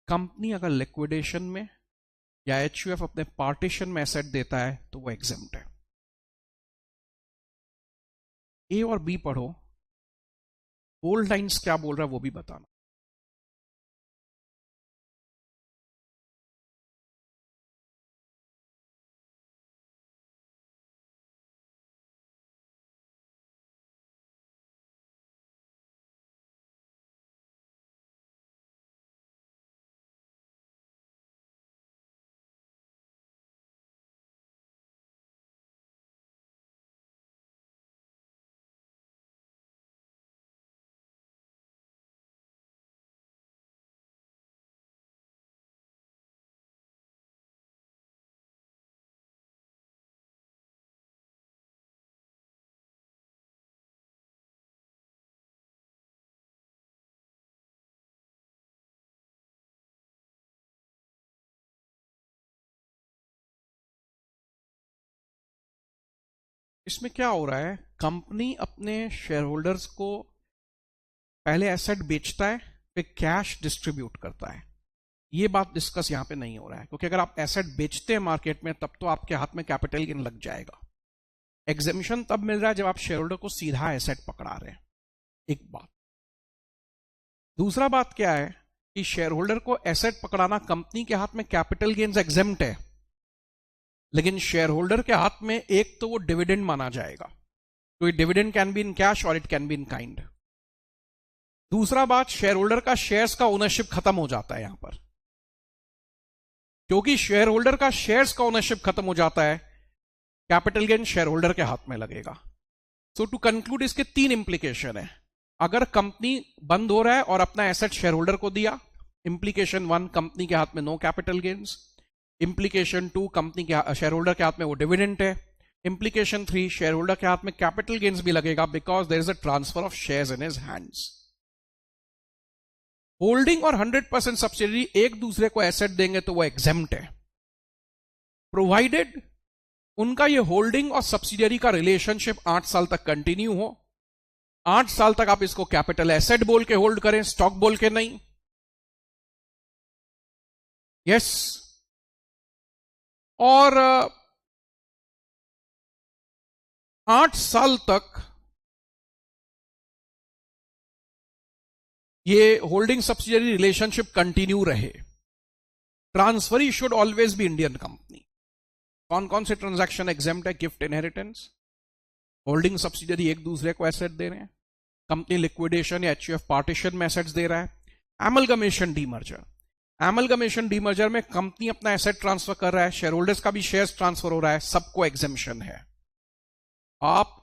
कंपनी अगर लिक्विडेशन में या HUF अपने पार्टीशन में एसेट देता है तो वो एग्जेम्प्ट है। A और B पढ़ो, बोल्ड लाइंस क्या बोल रहा है वो भी बताना। इसमें क्या हो रहा है, कंपनी अपने शेयर होल्डर्स को पहले एसेट बेचता है, फिर कैश डिस्ट्रीब्यूट करता है। ये बात डिस्कस यहां पे नहीं हो रहा है, क्योंकि अगर आप एसेट बेचते हैं मार्केट में तब तो आपके हाथ में कैपिटल गेन लग जाएगा। एग्जेम्पशन तब मिल रहा है जब आप शेयर होल्डर को सीधा एसेट पकड़ा रहे हैं, एक बात। दूसरा बात क्या है कि शेयर होल्डर को एसेट पकड़ाना, कंपनी के हाथ में कैपिटल गेन्स एग्जेम्प्ट है, लेकिन शेयर होल्डर के हाथ में एक तो वो डिविडेंड माना जाएगा, तो ये dividend can be in cash और it can be in kind. दूसरा बात, शेयर होल्डर का शेयर्स का ओनरशिप खत्म हो जाता है यहां पर, क्योंकि शेयर होल्डर का शेयर्स का ओनरशिप खत्म हो जाता है, कैपिटल गेन शेयर होल्डर के हाथ में लगेगा। सो टू कंक्लूड, इसके 3 इंप्लीकेशन है। अगर कंपनी बंद हो रहा है और अपना एसेट शेयर होल्डर को दिया, इंप्लीकेशन 1, कंपनी के हाथ में no capital gains. Implication 2, company के शेयर होल्डर के हाथ में वो डिविडेंड है। इंप्लीकेशन 3, शेयर होल्डर के हाथ में कैपिटल गेन्स भी लगेगा, because there is a transfer of shares in his hands. Holding और 100% सब्सिडरी एक दूसरे को एसेट देंगे तो वो एग्जेम्प्ट है, प्रोवाइडेड उनका ये होल्डिंग और सब्सिडियरी का रिलेशनशिप 8 साल तक कंटिन्यू हो। 8 साल तक आप इसको कैपिटल एसेट बोल के होल्ड करें, स्टॉक बोल के नहीं। यस। और 8 साल तक ये होल्डिंग सब्सिडियरी रिलेशनशिप कंटिन्यू रहे। Transferee should always be Indian company. कौन कौन से ट्रांजैक्शन एग्जेम्प्ट है? गिफ्ट, इनहेरिटेंस, होल्डिंग सब्सिडियरी एक दूसरे को एसेट दे रहे हैं, कंपनी लिक्विडेशन या एचयूएफ पार्टीशन में एसेट्स दे रहा है, एमलगमेशन डीमर्जर। एमलगमेशन डीमर्जर में कंपनी अपना एसेट ट्रांसफर कर रहा है, शेयर होल्डर्स का भी शेयर्स ट्रांसफर हो रहा है, सबको एग्जेम्पशन है। आप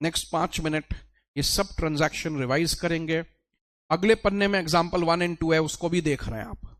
नेक्स्ट 5 मिनट ये सब ट्रांजैक्शन रिवाइज करेंगे। अगले पन्ने में एग्जाम्पल 1 और 2 है, उसको भी देख रहे हैं आप।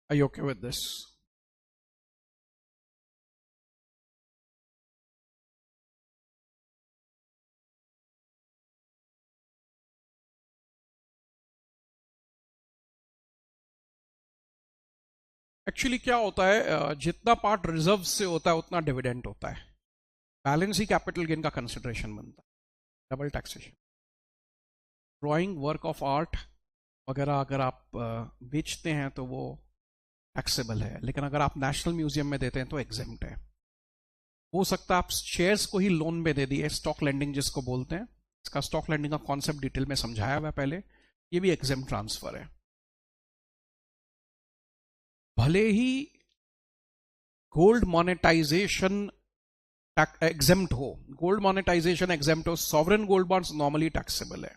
Are you okay with this? Actually क्या होता है, जितना पार्ट रिजर्व से होता है उतना डिविडेंड होता है, बैलेंस ही कैपिटल गेन का कंसिडरेशन बनता है। Double taxation, drawing, work of art वगैरह अगर आप बेचते हैं तो वो टैक्सेबल है, लेकिन अगर आप नेशनल म्यूजियम में देते हैं तो एग्जेम्प्ट है। हो सकता है आप शेयर्स को ही लोन में दे दिए, स्टॉक लेंडिंग जिसको बोलते हैं। इसका स्टॉक लेंडिंग का कॉन्सेप्ट डिटेल में समझाया हुआ है पहले, ये भी एग्जेम्प्ट ट्रांसफर है। भले ही गोल्ड मोनेटाइजेशन एग्जेम्प्ट हो, गोल्ड मोनेटाइजेशन एग्जेम्प्ट हो, sovereign gold bonds normally taxable है।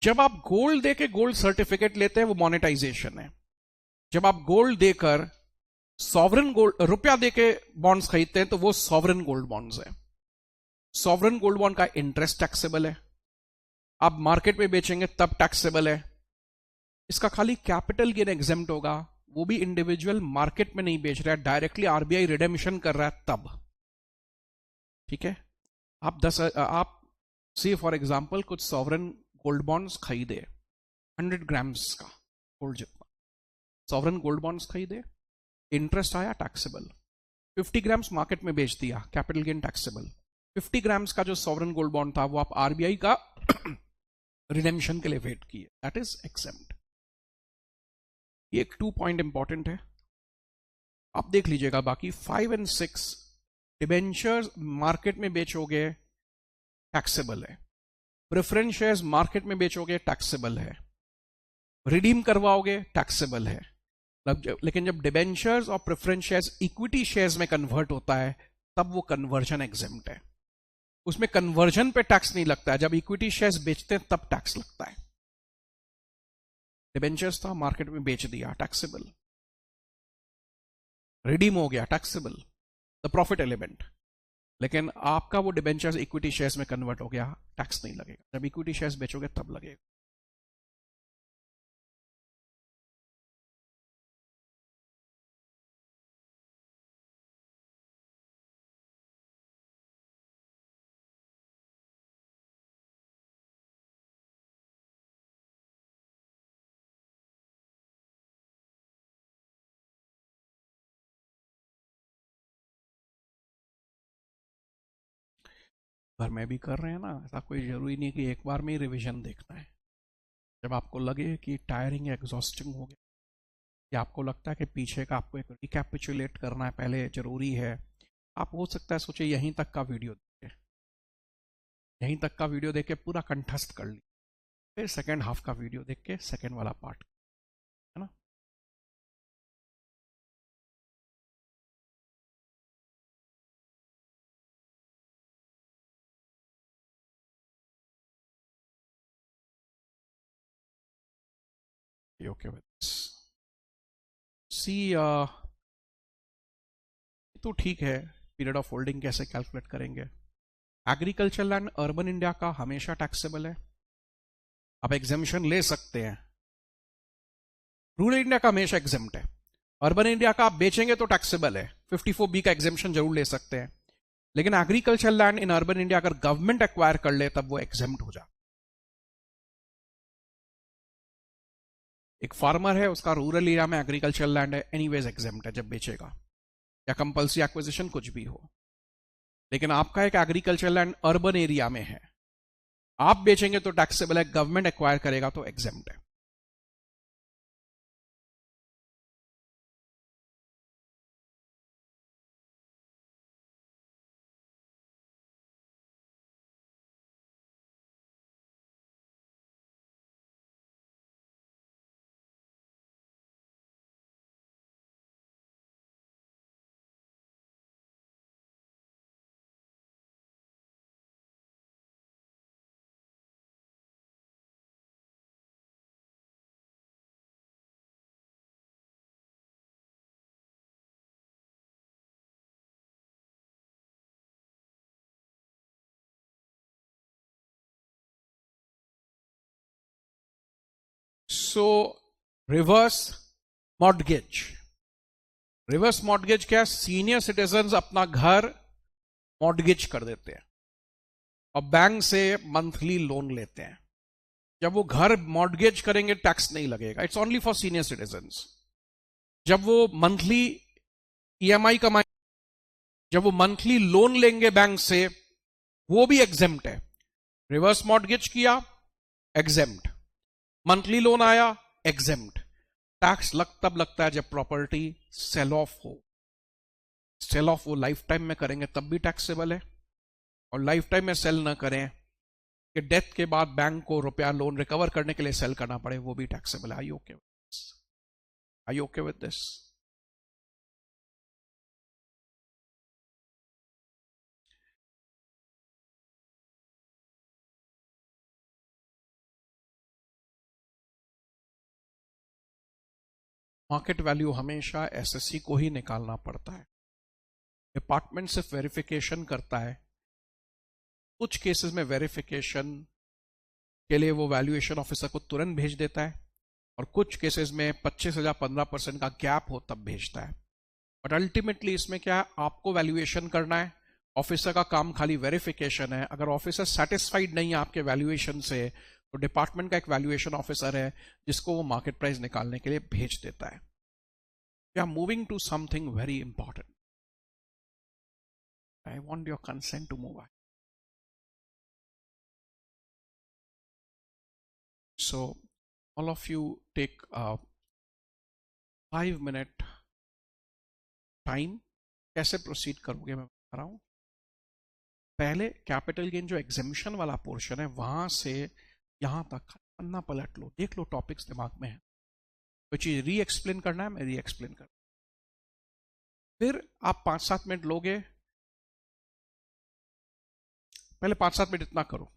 जब आप गोल्ड देके गोल्ड सर्टिफिकेट लेते हैं वो मोनेटाइजेशन है। जब आप गोल्ड देकर सॉवरेन गोल्ड रुपया देके बॉन्ड्स खरीदते हैं तो वो सॉवरेन गोल्ड बॉन्ड्स है। सॉवरेन गोल्ड बॉन्ड का इंटरेस्ट टैक्सेबल है, आप मार्केट में बेचेंगे तब टैक्सेबल है। इसका खाली कैपिटल गेन एग्जेम्प्ट होगा, वो भी इंडिविजुअल मार्केट में नहीं बेच रहा है, डायरेक्टली आरबीआई रिडेम्पशन कर रहा है तब। ठीक है, आप सी फॉर एग्जांपल कुछ सॉवरेन गोल्ड बॉन्ड्स खरीदे 100 ग्राम्स का गोल्ड जितना, सॉवरेन गोल्ड बॉन्ड्स खरीदे, इंटरेस्ट आया टैक्सेबल। 50 ग्राम्स मार्केट में बेच दिया, कैपिटल गेन टैक्सेबल। 50 ग्राम्स का जो सॉवरेन गोल्ड बॉन्ड था वो आप आरबीआई का रिडेम्पशन के लिए वेट किए, दैट इज एक्सेम्प्ट। ये एक 2 पॉइंट इंपॉर्टेंट है, आप देख लीजिएगा। बाकी 5 और 6 डिबेंचर्स मार्केट में बेचोगे टैक्सेबल है, प्रेफरेंस शेयर्स मार्केट में बेचोगे टैक्सेबल है, रिडीम करवाओगे टैक्सेबल है। लेकिन जब डिबेंचर्स और प्रेफरेंस शेयर्स इक्विटी शेयर्स में कन्वर्ट होता है तब वो कन्वर्जन एग्जेम्प्ट है, उसमें कन्वर्जन पे टैक्स नहीं लगता है। जब इक्विटी शेयर्स बेचते हैं तब टैक्स लगता है। डिबेंचर्स था मार्केट में बेच दिया टैक्सेबल, रिडीम हो गया टैक्सेबल, द प्रॉफिट एलिमेंट। लेकिन आपका वो डिबेंचर्स इक्विटी शेयर्स में कन्वर्ट हो गया, टैक्स नहीं लगेगा। जब इक्विटी शेयर्स बेचोगे तब लगेगा। घर में भी कर रहे हैं ना, ऐसा कोई जरूरी नहीं कि एक बार में ही रिवीजन देखना है। जब आपको लगे कि टायरिंग एग्जॉस्टिंग हो गया, या आपको लगता है कि पीछे का आपको एक रिकैपिचुलेट करना है पहले जरूरी है, आप हो सकता है सोचे यहीं तक का वीडियो देखे, यहीं तक का वीडियो देख के पूरा कंठस्थ कर ली, फिर सेकेंड हाफ का वीडियो देख के सेकेंड वाला पार्ट, है ना। ओके सी तो ठीक है, पीरियड ऑफ होल्डिंग कैसे कैलकुलेट करेंगे। एग्रीकल्चर लैंड अर्बन इंडिया का हमेशा टैक्सेबल है, आप एग्जेम्पशन ले सकते हैं। रूरल इंडिया का हमेशा एग्जेम्प्ट है, अर्बन इंडिया का आप बेचेंगे तो टैक्सेबल है, 54B का एग्जेम्पशन जरूर ले सकते हैं। लेकिन agriculture land in urban India अगर गवर्नमेंट एक्वायर कर ले तब वो एग्जेम्प्ट हो जाए। एक फार्मर है, उसका रूरल एरिया में एग्रीकल्चर लैंड है, एनीवेज एग्जेम्प्ट है जब बेचेगा, या कंपल्सरी एक्विजिशन कुछ भी हो। लेकिन आपका एक एग्रीकल्चर लैंड अर्बन एरिया में है, आप बेचेंगे तो टैक्सेबल है, गवर्नमेंट एक्वायर करेगा तो एग्जेम्प्ट है। सो रिवर्स मॉर्टगेज, रिवर्स मॉर्टगेज क्या है? सीनियर सिटीजन्स अपना घर मॉर्टगेज कर देते हैं और बैंक से मंथली लोन लेते हैं। जब वो घर मॉर्टगेज करेंगे टैक्स नहीं लगेगा, it's only for senior citizens. जब वो मंथली ईएमआई कमाए, जब वो मंथली लोन लेंगे बैंक से, वो भी एग्जेम्प्ट है। रिवर्स मॉर्टगेज किया एग्जेम्प्ट, मंथली लोन आया एग्जेम्प्ट। टैक्स तब लगता है जब प्रॉपर्टी सेल ऑफ हो। सेल ऑफ वो लाइफ टाइम में करेंगे तब भी टैक्सेबल है, और लाइफ टाइम में सेल ना करें कि डेथ के बाद बैंक को रुपया लोन रिकवर करने के लिए सेल करना पड़े, वो भी टैक्सेबल है। Okay Are you okay with this? Market value हमेशा एसएससी को ही निकालना पड़ता है। डिपार्टमेंट सिर्फ वेरिफिकेशन करता है। कुछ केसेस में वेरिफिकेशन के लिए वो वैल्यूएशन ऑफिसर को तुरंत भेज देता है, और कुछ केसेस में 25 या 15% का गैप हो तब भेजता है। बट अल्टीमेटली इसमें क्या है, आपको वैल्यूएशन करना है, ऑफिसर का काम खाली वेरिफिकेशन है। अगर ऑफिसर सेटिस्फाइड नहीं है आपके वैल्यूएशन से, तो डिपार्टमेंट का एक वैल्यूएशन ऑफिसर है जिसको वो मार्केट प्राइस निकालने के लिए भेज देता है। We are moving to something very important. I want your consent to move. So all of you take a 5-minute time. कैसे प्रोसीड करोगे मैं बता रहा हूं। पहले कैपिटल गेन जो एग्जेम्पशन वाला पोर्शन है वहां से यहां तक पन्ना पलट लो, देख लो टॉपिक्स दिमाग में है, कोई चीज री एक्सप्लेन करना है मैं री एक्सप्लेन कर। फिर आप 5-7 मिनट लोगे, पहले 5-7 मिनट इतना करो।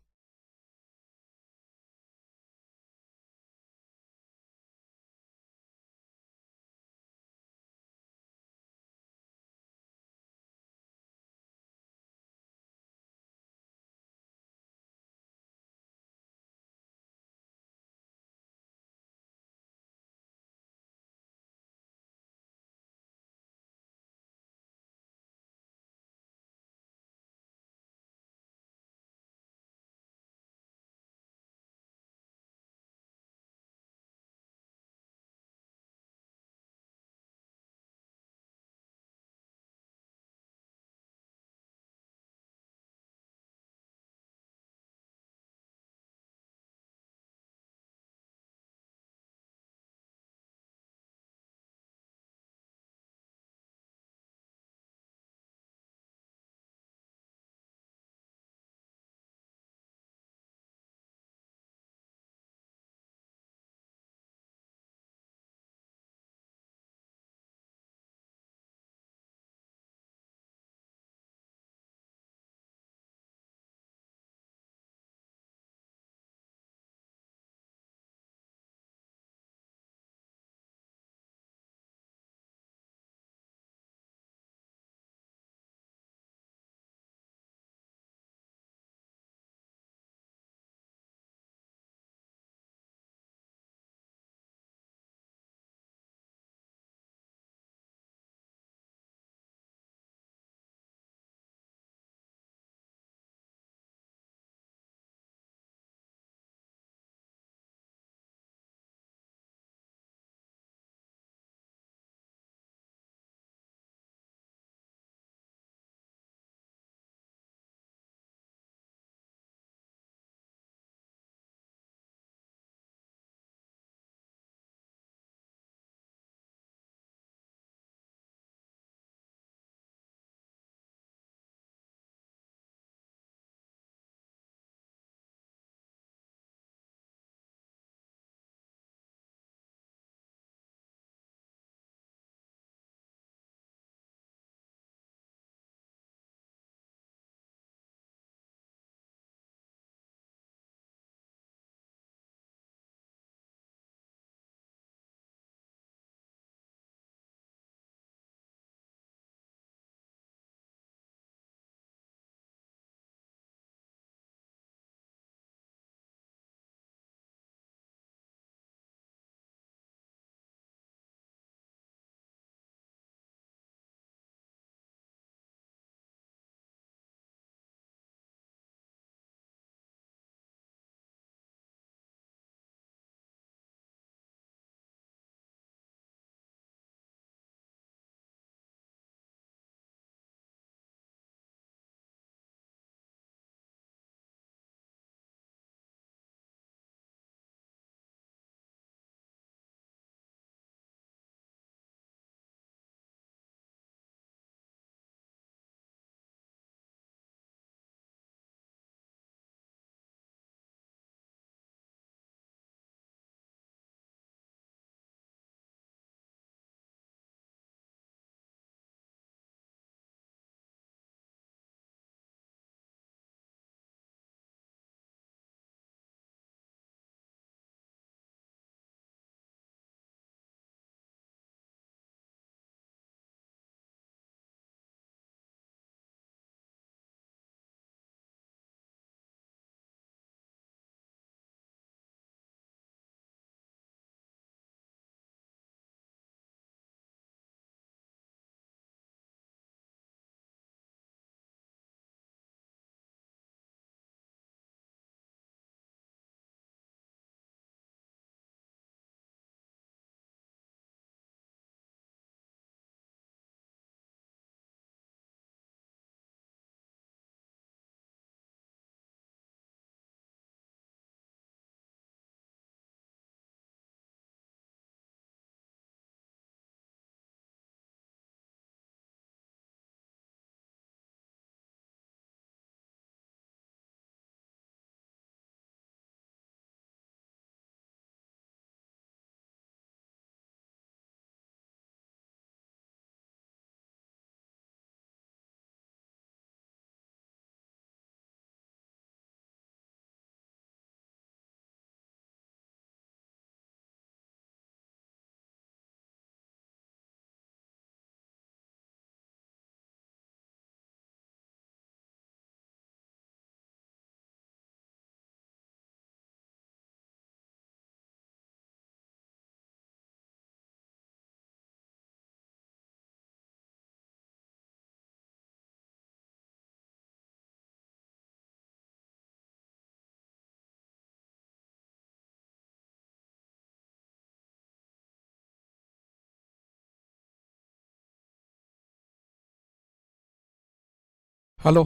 Hello.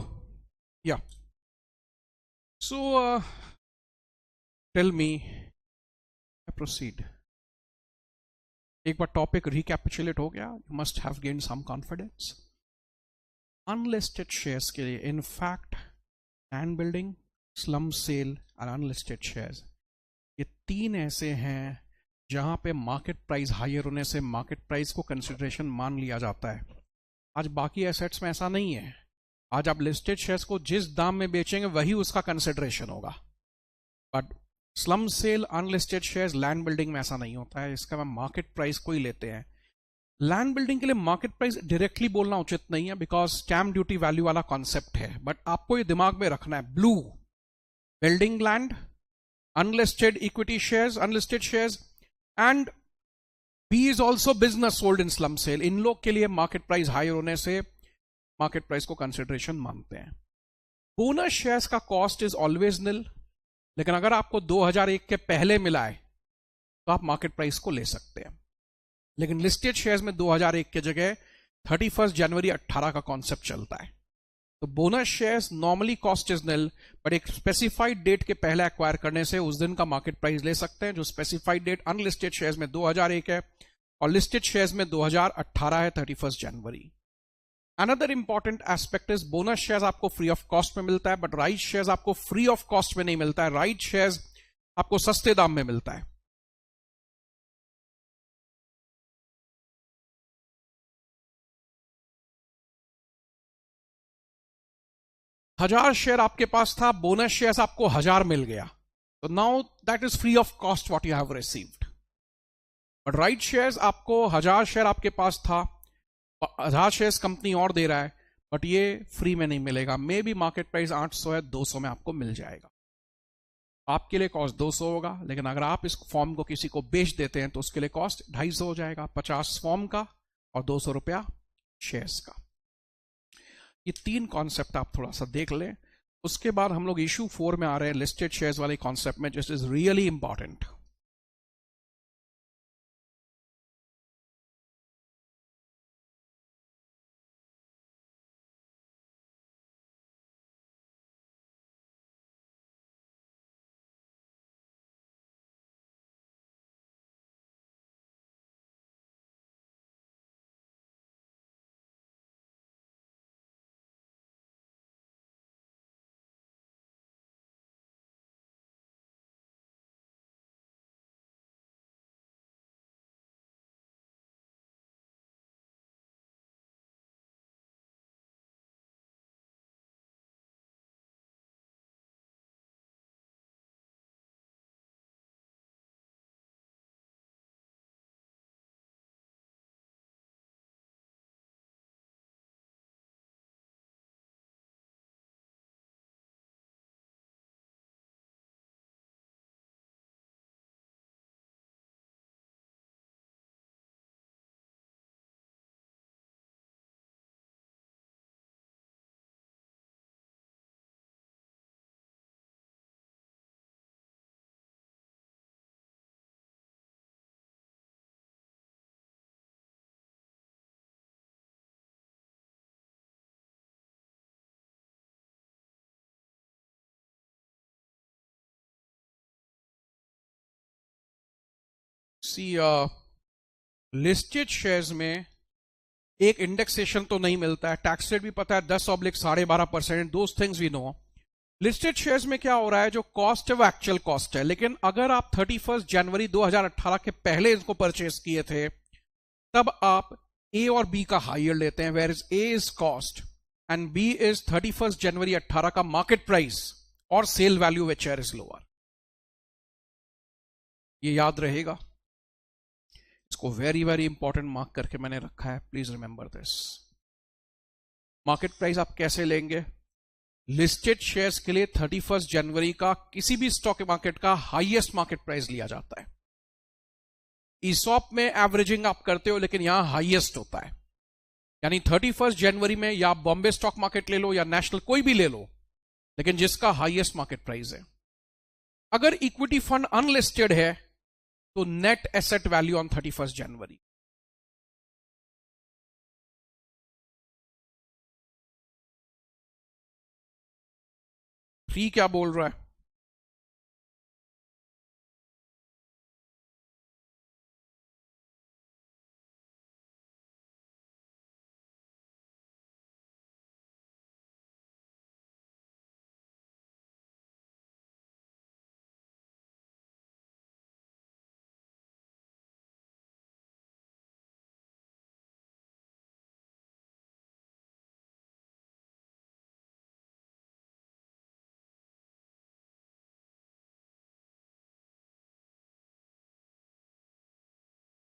Yeah. So, tell me, proceed. एक बार टॉपिक रिकैपिचुलेट हो गया. You must have gain some confidence. Unlisted shares के लिए, in fact land building, slump sale और अनलिस्टेड शेयर्स, ये तीन ऐसे हैं जहां पे मार्केट प्राइस हायर होने से मार्केट प्राइस को कंसिडरेशन मान लिया जाता है. आज बाकी एसेट्स में ऐसा नहीं है. आज आप लिस्टेड शेयर्स को जिस दाम में बेचेंगे वही उसका कंसिडरेशन होगा. But slump sale, unlisted shares, land building में ऐसा नहीं होता है. इसका हम मार्केट प्राइस को ही लेते हैं. लैंड बिल्डिंग के लिए मार्केट प्राइस डायरेक्टली बोलना उचित नहीं है बिकॉज स्टैम्प ड्यूटी वैल्यू वाला कॉन्सेप्ट है. बट आपको ये दिमाग में रखना है, blue building land, unlisted equity shares, unlisted shares, and B is also business sold in slump sale. इन लोग के लिए मार्केट प्राइस हाई होने से मार्केट प्राइस को कंसिडरेशन मानते हैं. बोनस शेयर्स का कॉस्ट इज ऑलवेज निल, लेकिन अगर आपको 2001 के पहले मिला है तो आप मार्केट प्राइस को ले सकते हैं. लेकिन लिस्टेड शेयर्स में 2001 के जगह 31 जनवरी 18 का कॉन्सेप्ट चलता है. तो bonus shares normally cost is nil, but एक स्पेसिफाइड डेट के पहले एक्वायर करने से उस दिन का मार्केट प्राइस ले सकते हैं. जो स्पेसिफाइड डेट अनलिस्टेड शेयर्स में 2001 है और लिस्टेड शेयर्स में 2018 है, 31 जनवरी. Another important aspect is bonus shares आपको फ्री ऑफ कॉस्ट में मिलता है, बट राइट शेयर्स आपको फ्री ऑफ कॉस्ट में नहीं मिलता है. राइट शेयर्स आपको सस्ते दाम में मिलता है. हजार शेयर आपके पास था, बोनस शेयर्स आपको 1000 मिल गया, तो now that is free of cost what you have received. But right shares आपको 1000 शेयर आपके पास था, 1000 शेयर्स कंपनी और दे रहा है, बट ये फ्री में नहीं मिलेगा. मे बी मार्केट प्राइस 800 है, 200 में आपको मिल जाएगा. आपके लिए कॉस्ट 200 होगा, लेकिन अगर आप इस फॉर्म को किसी को बेच देते हैं तो उसके लिए कॉस्ट 250 हो जाएगा. 50 फॉर्म का और 200 रुपया शेयर्स का. ये तीन कॉन्सेप्ट आप थोड़ा सा देख लें. उसके बाद हम लोग इशू 4 में आ रहे हैं, लिस्टेड शेयर्स वाले कॉन्सेप्ट में, जिस is really important. See listed shares में एक इंडेक्सेशन तो नहीं मिलता है, टैक्स रेट भी पता है 10/12.5%. Those things we know. Listed shares में क्या हो रहा है, जो कॉस्ट है वो एक्चुअल कॉस्ट है. लेकिन अगर आप 31 जनवरी 2018 के पहले इसको परचेस किए थे, तब आप ए और बी का हायर लेते हैं, where is A is cost and B is 31 January 18 का मार्केट प्राइस और sale value which is lower. ये याद रहेगा. इसको वेरी वेरी इंपॉर्टेंट मार्क करके मैंने रखा है, please remember this. Market price आप कैसे लेंगे? लिस्टेड शेयर्स के लिए 31 जनवरी का किसी भी स्टॉक मार्केट का हाईएस्ट मार्केट प्राइस लिया जाता है. ईसॉप में एवरेजिंग आप करते हो, लेकिन यहां हाईएस्ट होता है. यानी 31 जनवरी में या आप बॉम्बे स्टॉक मार्केट ले लो या नेशनल कोई भी ले लो, लेकिन जिसका हाईएस्ट मार्केट प्राइस है. अगर इक्विटी फंड अनलिस्टेड है तो नेट एसेट वैल्यू ऑन 31 जनवरी. 3 क्या बोल रहा है?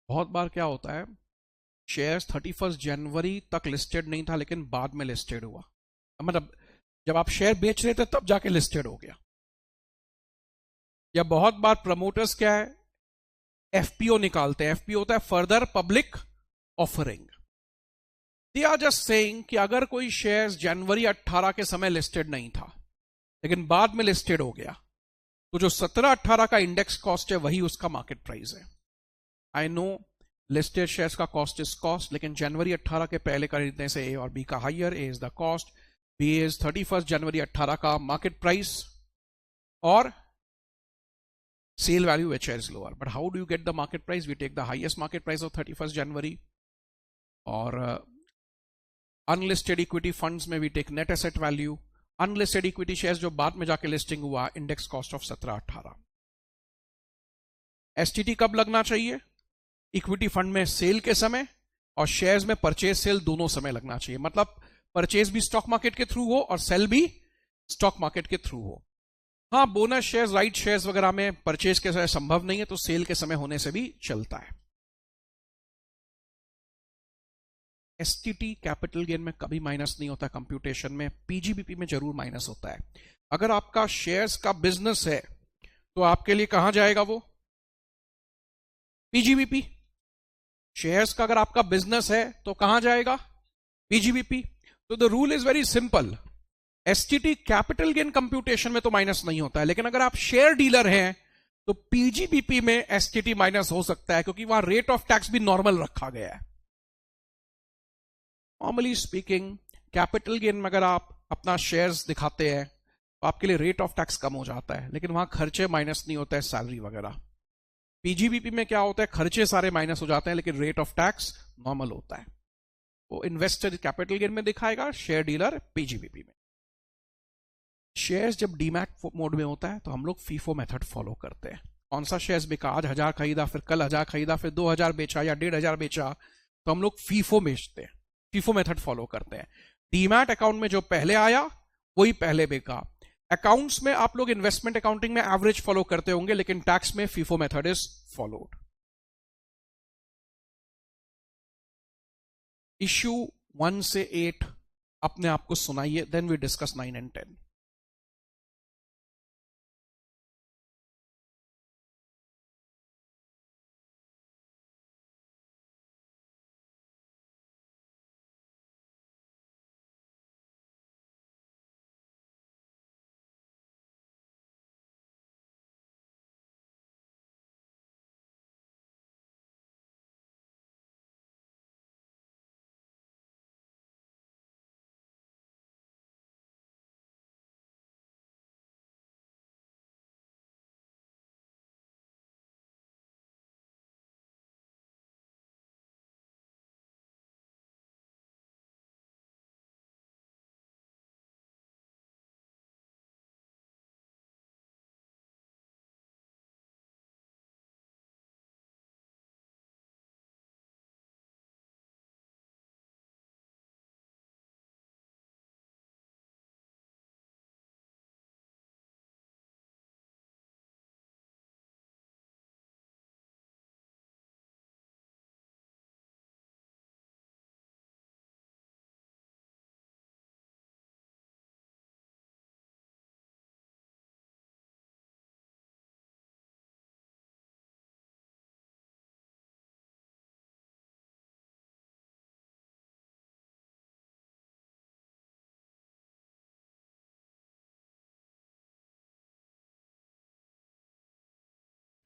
बहुत बार क्या होता है, शेयर्स 31 जनवरी तक लिस्टेड नहीं था लेकिन बाद में लिस्टेड हुआ, मतलब जब आप शेयर बेच रहे थे तब जाके लिस्टेड हो गया। या बहुत बार प्रमोटर्स क्या है, एफपीओ निकालते हैं। एफपीओ होता है further public offering. They are just saying कि अगर कोई शेयर्स जनवरी 18 के समय लिस्टेड नहीं था लेकिन बाद में लिस्टेड हो गया, तो जो 17-18 का इंडेक्स कॉस्ट है वही उसका मार्केट प्राइस है। आई नो लिस्टेड शेयर्स का कॉस्ट इज कॉस्ट, लेकिन जनवरी 18 के पहले खरीदने से ए और बी का higher, A is the cost, B is 31 January 18 का मार्केट प्राइस, और sale value which is lower. But how do you get the market price? We take the highest market price of 31st January, or unlisted equity funds में we take net asset value, unlisted equity shares जो बाद में जाके listing हुआ, index cost of 17-18। STT कब लगना चाहिए? Equity fund में सेल के समय और शेयर्स में परचेज सेल दोनों समय लगना चाहिए। मतलब परचेज भी स्टॉक मार्केट के थ्रू हो और सेल भी स्टॉक मार्केट के थ्रू हो। हाँ, बोनस शेयर्स, राइट शेयर्स वगैरह में परचेज के समय संभव नहीं है, तो सेल के समय होने से भी चलता है। एसटीटी कैपिटल गेन में कभी माइनस नहीं होता कंप्यूटेशन में, पीजीबीपी में जरूर माइनस होता है। अगर आपका शेयर्स का बिजनेस है तो आपके लिए कहां जाएगा वो? पीजीबीपी। शेयर्स का अगर आपका बिजनेस है तो कहां जाएगा? पीजीबीपी। तो the rule is very simple, STT capital gain computation में तो माइनस नहीं होता है, लेकिन अगर आप शेयर डीलर हैं तो पीजीबीपी में एसटीटी माइनस हो सकता है, क्योंकि वहां रेट ऑफ टैक्स भी नॉर्मल रखा गया है। नॉर्मली स्पीकिंग कैपिटल गेन में अगर आप अपना शेयर्स दिखाते हैं तो आपके लिए रेट ऑफ टैक्स कम हो जाता है, लेकिन वहां खर्चे माइनस नहीं होता है, सैलरी वगैरह। पीजीबीपी में क्या होता है, खर्चे सारे माइनस हो जाते हैं लेकिन रेट ऑफ टैक्स नॉर्मल होता है। वो इन्वेस्टर कैपिटल गेन में दिखाएगा, शेयर डीलर पीजीबीपी में। शेयर्स जब डीमैट मोड में होता है तो हम लोग फीफो मेथड फॉलो करते हैं। कौन सा शेयर्स बिका, आज 1000 खरीदा, फिर कल 1000 खरीदा, फिर 2000 बेचा या 1500 बेचा, तो हम लोग फीफो बेचते हैं, फीफो मेथड फॉलो करते हैं। डीमैट अकाउंट में जो पहले आया वही पहले बिका। अकाउंट्स में आप लोग इन्वेस्टमेंट अकाउंटिंग में एवरेज फॉलो करते होंगे, लेकिन टैक्स में FIFO method is followed. Issue 1 से 8 अपने आप को सुनाइए, then we discuss 9 and 10।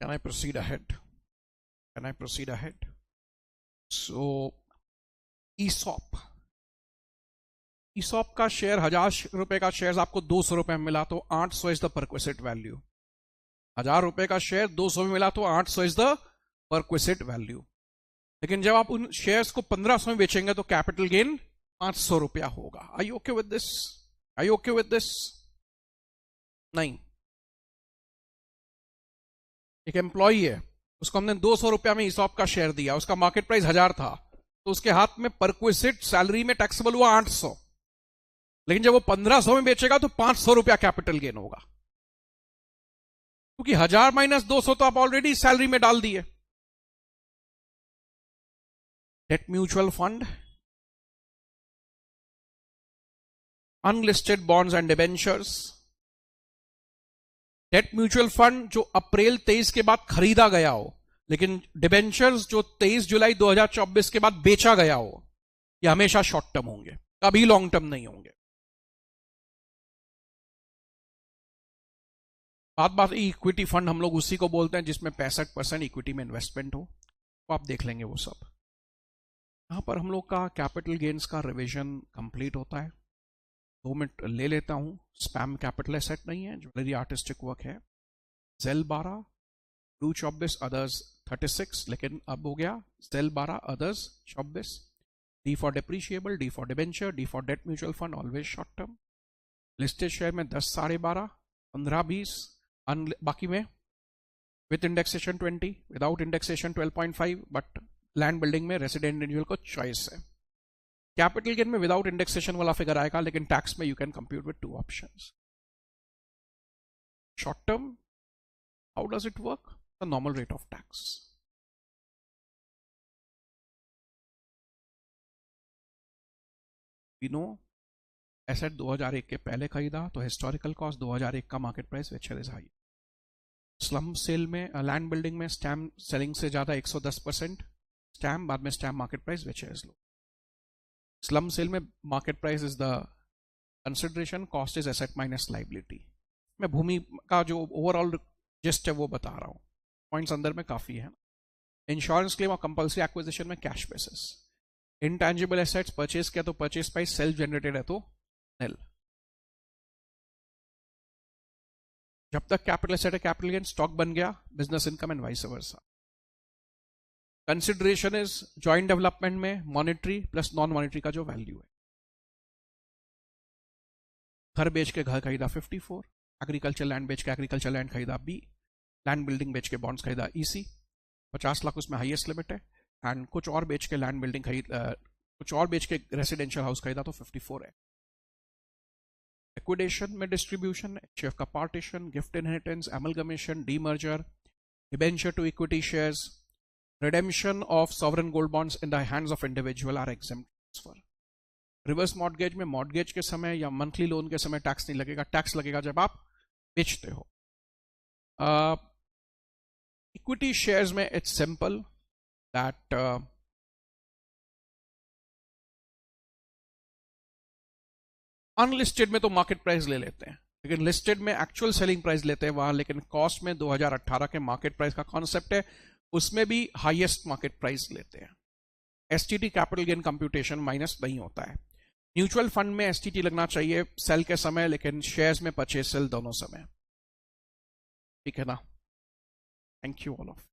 Can I proceed ahead? Can I proceed ahead? So, ESOP. ESOP का शेयर 1000 रुपए का शेयर आपको 200 रुपए में मिला तो 800 इज द परक्विसिट वैल्यू। 1000 रुपए का शेयर 200 में मिला तो 800 इज द परक्विसिट वैल्यू। लेकिन जब आप उन शेयर्स को 1500 में बेचेंगे तो कैपिटल गेन 500 रुपया होगा। Are you okay with this? Are you okay with this? नहीं। एक एम्प्लॉई है, उसको हमने 200 रुपया में ईसॉप का शेयर दिया, उसका मार्केट प्राइस 1000 था, तो उसके हाथ में परक्विसिट सैलरी में टैक्सेबल हुआ 800। लेकिन जब वो 1500 में बेचेगा तो 500 रुपया कैपिटल गेन होगा, क्योंकि 1000 माइनस 200 तो आप ऑलरेडी सैलरी में डाल दिए। Date mutual fund, unlisted bonds and debentures. Date mutual fund जो अप्रैल 23 के बाद खरीदा गया हो, लेकिन डिबेंचर्स जो 23 जुलाई 2024 के बाद बेचा गया हो, ये हमेशा शॉर्ट टर्म होंगे, कभी लॉन्ग टर्म नहीं होंगे। बात इक्विटी फंड हम लोग उसी को बोलते हैं जिसमें 65% इक्विटी में इन्वेस्टमेंट हो, तो आप देख लेंगे वो सब। यहां पर हम लोग का कैपिटल गेन्स का रिवीजन कंप्लीट होता है। 2 मिनट ले लेता हूं। स्पैम कैपिटल एसेट नहीं है, ज्वेलरी आर्टिस्टिक वर्क है। सेल 12, ब्लू 24, अदर्स 36, लेकिन अब हो गया sale 12, others 24। D for depreciable, D for debenture, D for debt mutual fund, always short term. Listed share में 10, 12.5, 15, 20, बाकी में with indexation 20, without indexation 12.5, but land building में resident individual को चॉइस है। कैपिटल गेन में विदाउट इंडेक्सेशन वाला figure आएगा, लेकिन टैक्स में you can compute with 2 options. Short term, how does it work? The normal rate of tax. We know asset 2001 के पहले खरीदा तो हिस्टोरिकल कॉस्ट 2001 का market price which is high. Slump sale में, लैंड बिल्डिंग में stamp selling से ज्यादा 110% stamp, बाद में stamp market price which is low. Slump sale में market price is the consideration, cost is asset minus liability. मैं भूमि का जो ओवरऑल जिस्ट है वो बता रहा हूं, पॉइंट्स अंदर में काफी है। इंश्योरेंस क्लेम और कंपल्सरी एक्विजिशन में cash basis. Intangible assets purchase किया तो परचेज प्राइस सेल्फ जनरेटेड है तो निल। जब तक कैपिटल एसेट है कैपिटल गेन, स्टॉक बन गया business income and vice versa. Consideration is joint development में मॉनेटरी प्लस नॉन मॉनेटरी का जो वैल्यू है। घर बेच के घर खरीदा 54, एग्रीकल्चर लैंड बेच के एग्रीकल्चर लैंड खरीदा B, लैंड बिल्डिंग बेच के बॉन्ड्स खरीदा EC, 50 लाख उसमें हाईएस्ट लिमिट है, एंड कुछ और बेच के लैंड बिल्डिंग कुछ और बेच के रेसिडेंशियल हाउस खरीदा तो 54 है। लिक्विडेशन में डिस्ट्रीब्यूशन, शेयर का partition, gift inheritance, amalgamation, demerger, debenture to equity shares, redemption of sovereign gold bonds in the hands of individual are exempt transfer. Reverse mortgage में मॉर्गेज के समय या मंथली लोन के समय टैक्स नहीं लगेगा, टैक्स लगेगा जब आप बेचते हो। इक्विटी शेयर्स में इट्स सिंपल दैट अनलिस्टेड में तो मार्केट प्राइस ले लेते हैं, लेकिन लिस्टेड में एक्चुअल सेलिंग प्राइस लेते हैं वहां, लेकिन कॉस्ट में 2018 के मार्केट प्राइस का कॉन्सेप्ट है, उसमें भी हाईएस्ट मार्केट प्राइस लेते हैं। STT capital gain computation minus नहीं होता है। म्यूचुअल फंड में एसटीटी लगना चाहिए सेल के समय, लेकिन शेयर्स में परचेज सेल दोनों समय। ठीक है ना? Thank you all of.